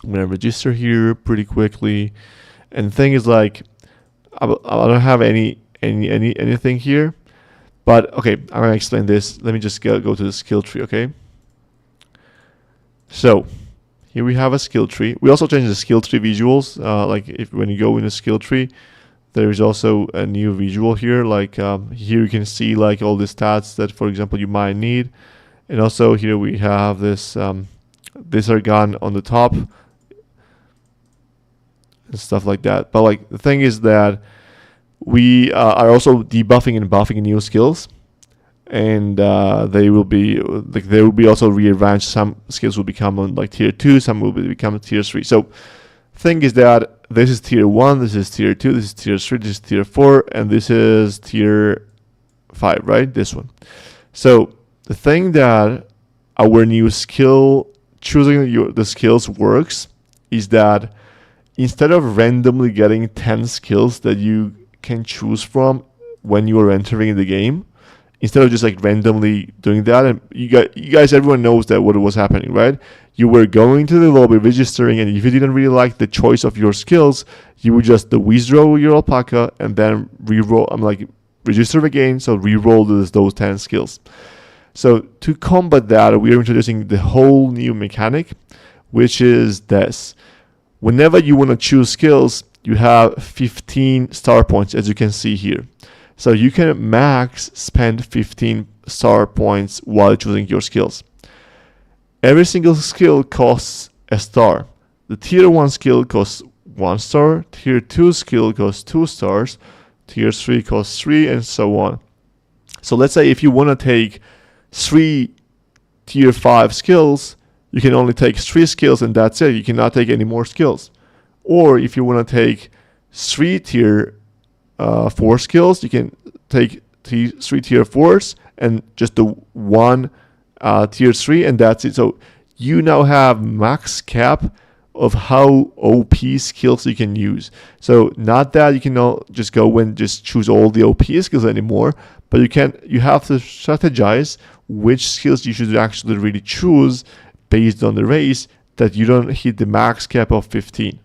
gonna register here pretty quickly, and the thing is like I don't have anything here, but okay, I'm gonna explain this. Let me just go to the skill tree, okay? So here we have a skill tree. We also changed the skill tree visuals. When you go in the skill tree, there is also a new visual here. Like here you can see like all the stats that, for example, you might need, and also here we have this gun on the top and stuff like that. But like the thing is that we are also debuffing and buffing new skills. And there will be also rearranged. Some skills will become on like tier 2, some will become tier 3. So thing is that this is tier 1, this is tier 2, this is tier 3, this is tier 4, and this is tier 5, right? This one. So the thing that our new skill, choosing the skills works, is that instead of randomly getting 10 skills that you can choose from when you are entering the game, instead of just like randomly doing that, and you guys, everyone knows that what was happening, right? You were going to the lobby, registering, and if you didn't really like the choice of your skills, you would just withdraw your alpaca and then re-roll. Register again, so re-roll those 10 skills. So to combat that, we are introducing the whole new mechanic, which is this: whenever you want to choose skills, you have 15 star points, as you can see here. So you can max spend 15 star points while choosing your skills. Every single skill costs a star. The tier 1 skill costs 1 star, tier 2 skill costs 2 stars, tier 3 costs 3, and so on. So let's say if you want to take 3 tier 5 skills, you can only take 3 skills and that's it. You cannot take any more skills. Or if you want to take 3 tier 4 skills, you can take 3 tier 4s and just the 1 tier 3, and that's it. So you now have max cap of how OP skills you can use. So not that you can just go and just choose all the OP skills anymore, but you have to strategize which skills you should actually really choose based on the race, that you don't hit the max cap of 15.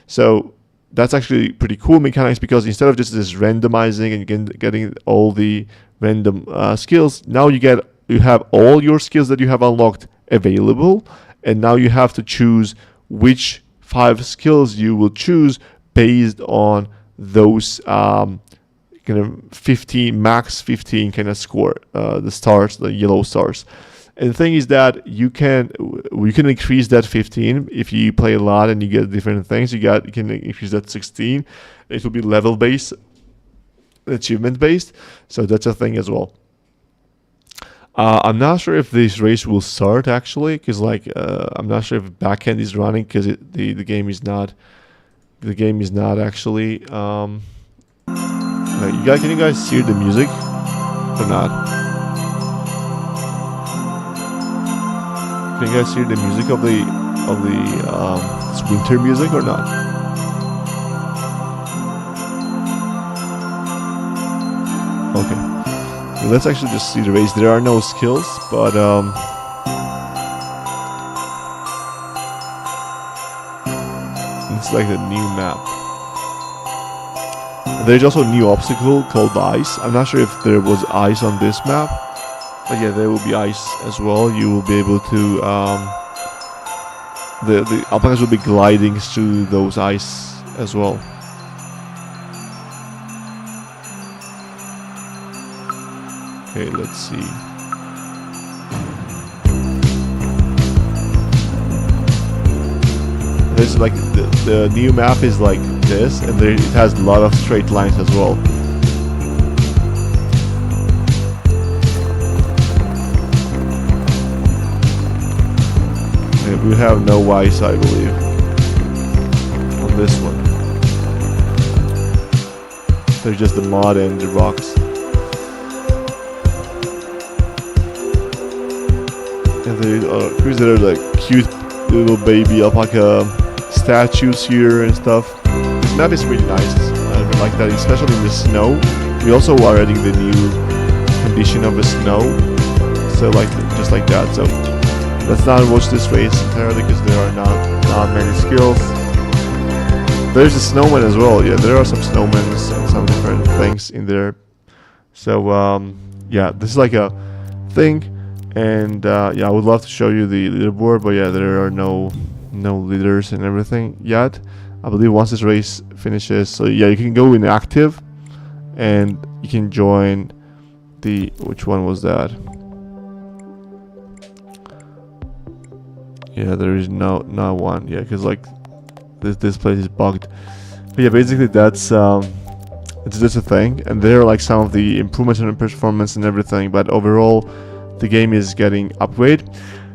So that's actually pretty cool mechanics, because instead of just this randomizing and getting all the random skills, now you have all your skills that you have unlocked available, and now you have to choose which 5 skills you will choose based on those kind of 15 max 15 kind of score, the stars, the yellow stars. And the thing is that you can increase that 15 if you play a lot and you get different things. You can increase that 16. It will be level based, achievement based. So that's a thing as well. I'm not sure if this race will start actually, because like I'm not sure if backend is running, because the game is not actually. Can you guys hear the music or not? Can you guys hear the music of the it's winter music or not? Okay, so let's actually just see the race. There are no skills, but it's like a new map. There's also a new obstacle called ice. I'm not sure if there was ice on this map, but yeah, there will be ice as well. You will be able to the alpacas will be gliding through those ice as well. Okay, let's see. There's like the new map is like this, and it has a lot of straight lines as well. And we have no ice, I believe, on this one. There's just the mud and the rocks. And there are like cute little baby alpaca statues here and stuff. This map is really nice. I really like that, especially in the snow. We also are adding the new condition of the snow, so like just like that. So let's not watch this race entirely because there are not many skills. There's a snowman as well. Yeah, there are some snowmen and some different things in there. So yeah, this is like a thing. And yeah, I would love to show you the leaderboard, but yeah, there are no leaders and everything yet. I believe once this race finishes, so yeah, you can go in active, and you can join the, which one was that? Yeah, there is not one. Yeah, because like this place is bugged. But yeah, basically that's a thing, and there are like some of the improvements in performance and everything, but overall the game is getting upgraded.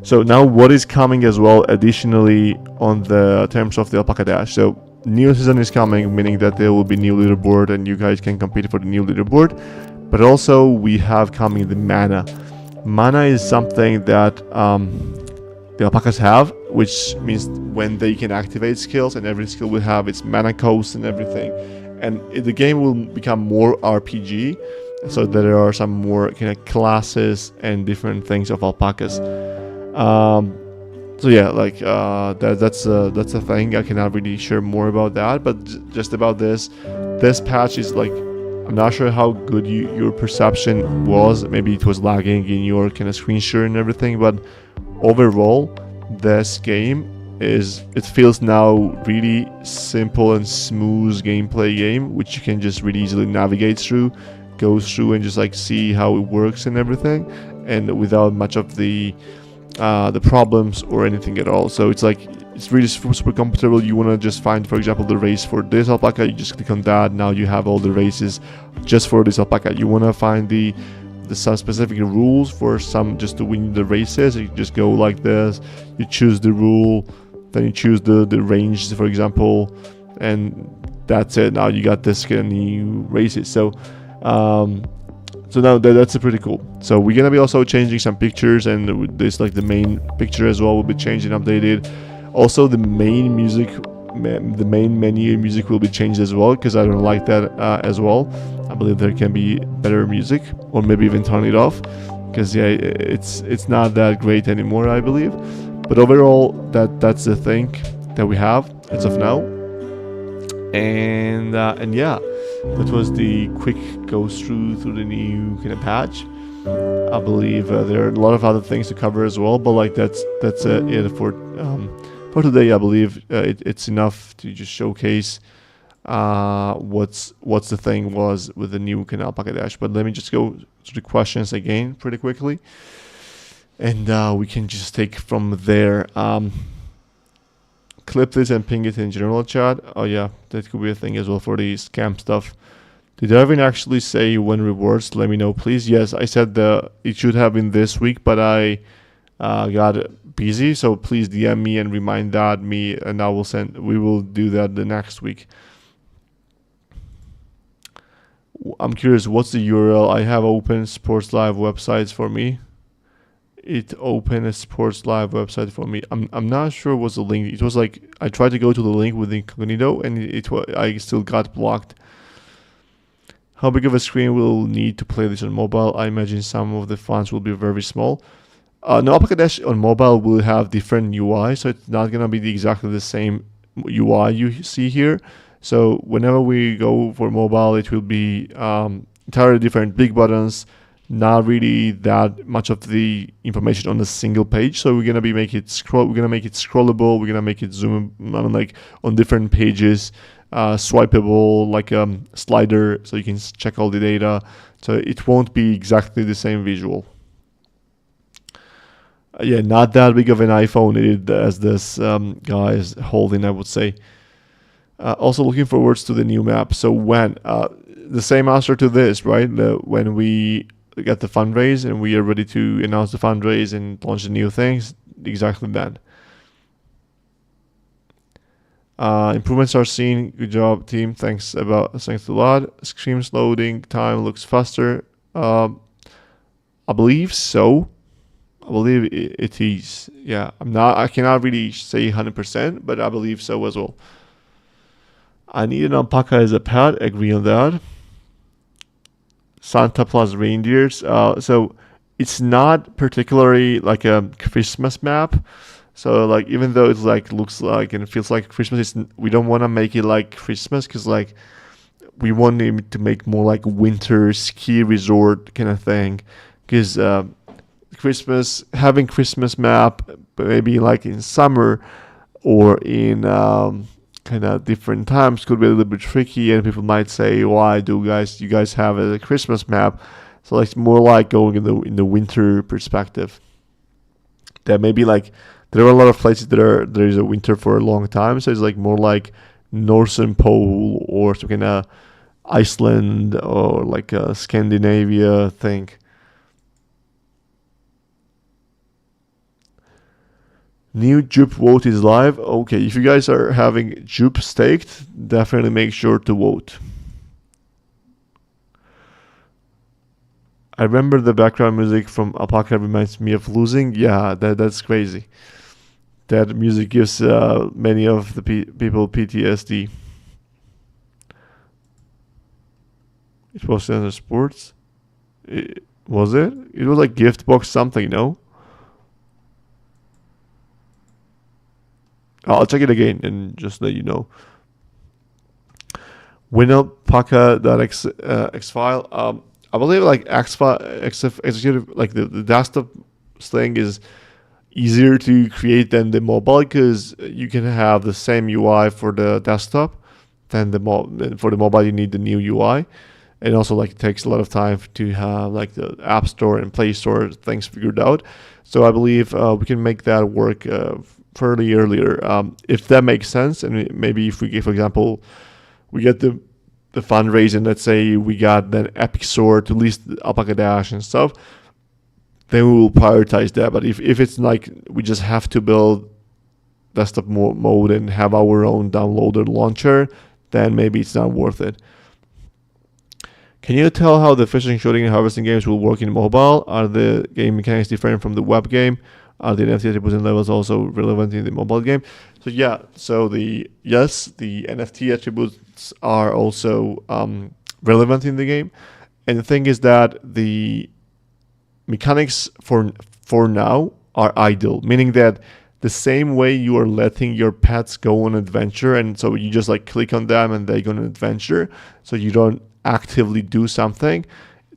So now what is coming as well additionally on the terms of the Alpaca Dash. So new season is coming, meaning that there will be new leaderboard and you guys can compete for the new leaderboard. But also we have coming the mana. Mana is something that the alpacas have, which means when they can activate skills, and every skill will have its mana cost and everything. And the game will become more RPG. So there are some more kind of classes and different things of alpacas. So yeah, like that's a thing. I cannot really share more about that, but just about this patch is like, I'm not sure how good your perception was. Maybe it was lagging in your kind of screen share and everything, but overall, this game it feels now really simple and smooth gameplay game, which you can just really easily navigate through. Go through and just like see how it works and everything, and without much of the problems or anything at all. So it's like it's really super comfortable. You want to just find, for example, the race for this alpaca, you just click on that. Now you have all the races just for this alpaca. You want to find some specific rules for some just to win the races. You just go like this, you choose the rule, then you choose the range, for example, and that's it. Now you got this kind of new races. So now that's pretty cool. So we're gonna be also changing some pictures, and this like the main picture as well will be changed and updated. Also the main menu music will be changed as well, because I don't like that as well. I believe there can be better music, or maybe even turn it off, because yeah, it's not that great anymore, I believe. But overall, that's the thing that we have as of now. And yeah, that was the quick go through the new kind of patch. I believe there are a lot of other things to cover as well, but like that's it for today. I believe it's enough to just showcase what's the thing was with the new Canal Alpaca Dash. But let me just go to the questions again pretty quickly, and we can just take from there. Clip this and ping it in general chat. Oh yeah, that could be a thing as well for the scam stuff. Did Erwin actually say when rewards? Let me know, please. Yes, I said it should have been this week, but I got busy. So please DM me and remind me, and we will do that the next week. I'm curious, what's the URL? I have open Sports Live websites for me. It opened a Sports Live website for me. I'm not sure what's the link. It was like I tried to go to the link with incognito, and I still got blocked. How big of a screen will need to play this on mobile? I imagine some of the fonts will be very small. No, Alpaca Dash on mobile will have different UI, so it's not gonna be exactly the same UI you see here. So whenever we go for mobile, it will be entirely different, big buttons, not really that much of the information on a single page. So we're gonna make it scrollable. We're gonna make it zoom, like on different pages. Swipeable, like a slider, so you can check all the data. So it won't be exactly the same visual. Yeah, not that big of an iPhone as this guy is holding, I would say. Also looking forwards to the new map. So when the same answer to this, right? When we get the fundraise and we are ready to announce the fundraise and launch the new things, exactly then. Improvements are seen. Good job, team. Thanks a lot. Screams loading time looks faster. I believe so. I believe it is. Yeah, I cannot really say 100%, but I believe so as well. I need an alpaca as a pet. Agree on that. Santa plus reindeers. So it's not particularly like a Christmas map. So like even though it's like looks like and it feels like Christmas, we don't want to make it like Christmas because like we want it to make more like winter ski resort kind of thing. Because having Christmas map maybe like in summer or in kind of different times could be a little bit tricky, and people might say, why do you guys have a Christmas map? So like it's more like going in the winter perspective. That maybe like there are a lot of places there is a winter for a long time, so it's like more like Northern Pole or some kind of Iceland or like a Scandinavia thing. New Jupe vote is live. Okay, if you guys are having Jupe staked, definitely make sure to vote. I remember the background music from Alpaca reminds me of losing. Yeah, that's crazy. That music gives many of the people PTSD. It was under sports. Was it? It was like gift box something, no? I'll check it again and just let you know. WinAlpaca.x file. I believe like executive, like the desktop thing is easier to create than the mobile because you can have the same UI for the desktop. Then for the mobile you need the new UI, and also like it takes a lot of time to have like the App Store and Play Store things figured out. So I believe we can make that work fairly earlier, if that makes sense. And maybe if we, for example, we get the fundraising, let's say we got then Epic Store to list Alpaca Dash and stuff, then we will prioritize that. But if it's like we just have to build desktop mode and have our own downloader launcher, then maybe it's not worth it. Can you tell how the fishing, shooting, and harvesting games will work in mobile? Are the game mechanics different from the web game? Are the NFT attributes and levels also relevant in the mobile game? So yeah, the NFT attributes are also relevant in the game. And the thing is that the mechanics for now are idle, meaning that the same way you are letting your pets go on adventure, and so you just like click on them and they go on an adventure, so you don't actively do something.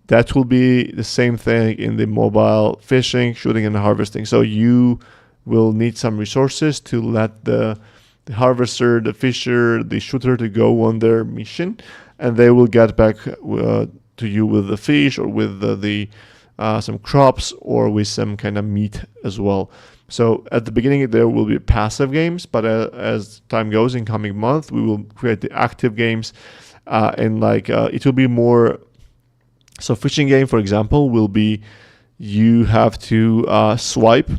That will be the same thing in the mobile fishing, shooting, and harvesting. So you will need some resources to let the the harvester, the fisher, the shooter to go on their mission, and they will get back to you with the fish or with the some crops or with some kind of meat as well. So at the beginning there will be passive games, but as time goes in coming month, we will create the active games, and like it will be more. So fishing game, for example, will be you have to swipe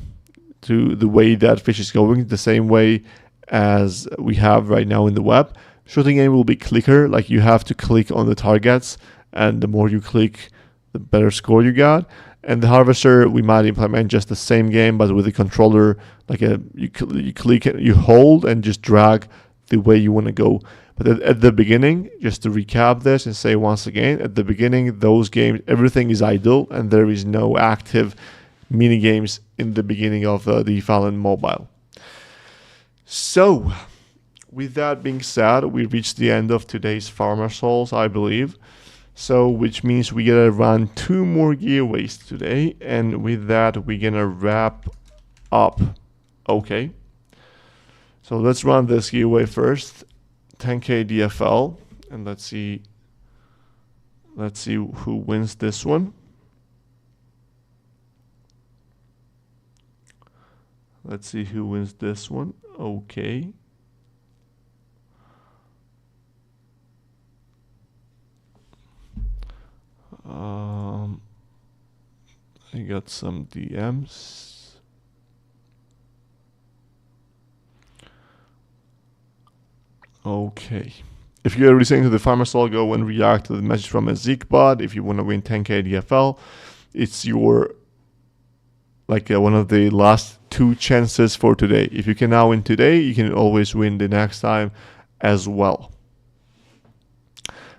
to the way that fish is going, the same way as we have right now in the web. Shooting game will be clicker, like you have to click on the targets, and the more you click, the better score you got. And the harvester, we might implement just the same game, but with the controller, like you click, you hold, and just drag the way you want to go. But at the beginning, just to recap this and say once again, at the beginning, those games, everything is idle, and there is no active mini games in the beginning of the Fallen Mobile. So, with that being said, we reached the end of today's Farmer Souls, I believe. So, which means we gotta run 2 more giveaways today, and with that, we're gonna wrap up. Okay. So let's run this giveaway first. 10k DFL, and let's see who wins this one. Let's see who wins this one. Okay. I got some DMs. Okay. If you're listening to the Farmer Soul, go and react to the message from a Zeke bot. If you want to win 10k DFL, it's your one of the last 2 chances for today. If you can now win today, you can always win the next time as well.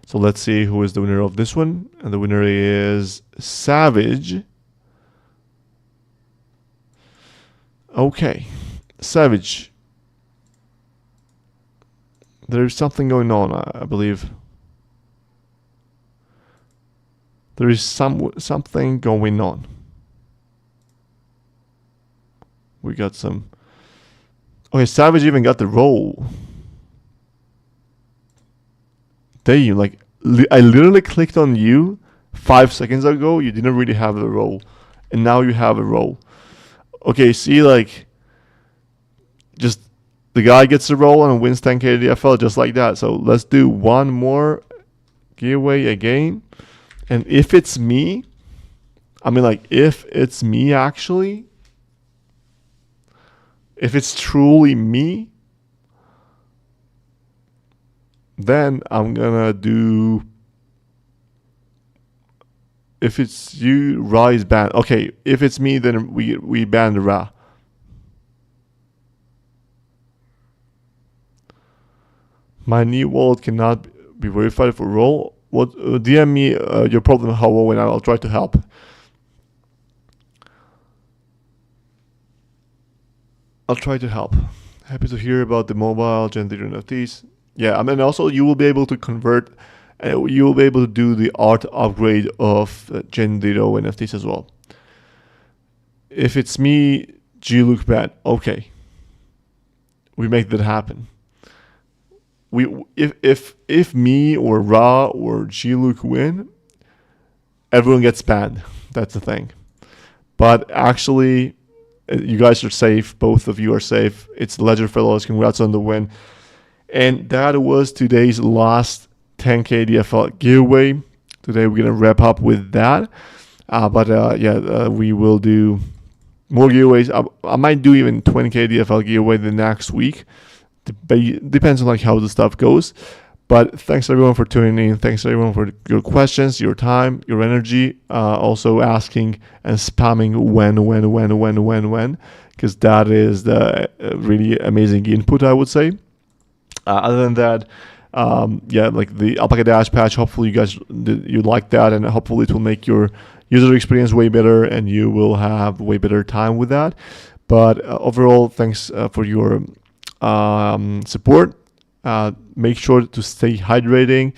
So let's see who is the winner of this one. And the winner is Savage. Okay. Savage. There's something going on, I believe. There is something going on. We got some. Okay, Savage even got the roll. Damn, like I literally clicked on you 5 seconds ago. You didn't really have a roll, and now you have a roll. Okay, see, like just. The guy gets a roll and wins 10k DFL just like that. So let's do one more giveaway again. And if it's me, if it's me actually, if it's truly me, then I'm gonna do, if it's you, Ra is banned. Okay, if it's me, then we ban the Ra. My new wallet cannot be verified for roll. What? DM me your problem, how, and I'll try to help. I'll try to help. Happy to hear about the mobile Gen 0 NFTs. Yeah, also you will be able to convert, you will be able to do the art upgrade of Gen 0 NFTs as well. If it's me, G-Luke ban. Okay. We make that happen. If me or Ra or G-Luke win, everyone gets banned. That's the thing. But actually, you guys are safe. Both of you are safe. It's Ledger Fellows. Congrats on the win. And that was today's last 10k DFL giveaway. Today we're gonna wrap up with that. We will do more giveaways. I might do even 20k DFL giveaway the next week. Depends on how the stuff goes. But thanks everyone for tuning in. Thanks everyone for your questions, your time, your energy. Also asking and spamming when, because that is the really amazing input, I would say. Other than that, the Alpaca Dash patch, hopefully you like that, and hopefully it will make your user experience way better and you will have way better time with that. But overall, thanks for your support. Make sure to stay hydrated.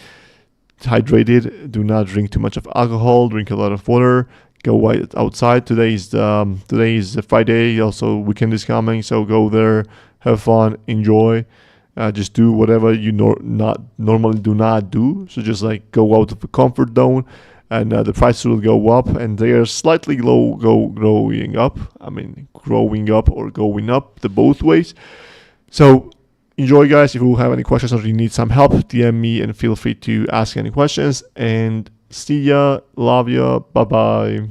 Do not drink too much of alcohol. Drink a lot of water. Go outside. Today is Friday. Also, weekend is coming, so go there. have fun, enjoy. Just do whatever you not normally do not do. So just like go out of the comfort zone, and the prices will go up, and they are slightly growing up. I mean, growing up or going up, the both ways. So enjoy, guys. If you have any questions or you need some help, DM me and feel free to ask any questions. And see ya. Love ya. Bye bye.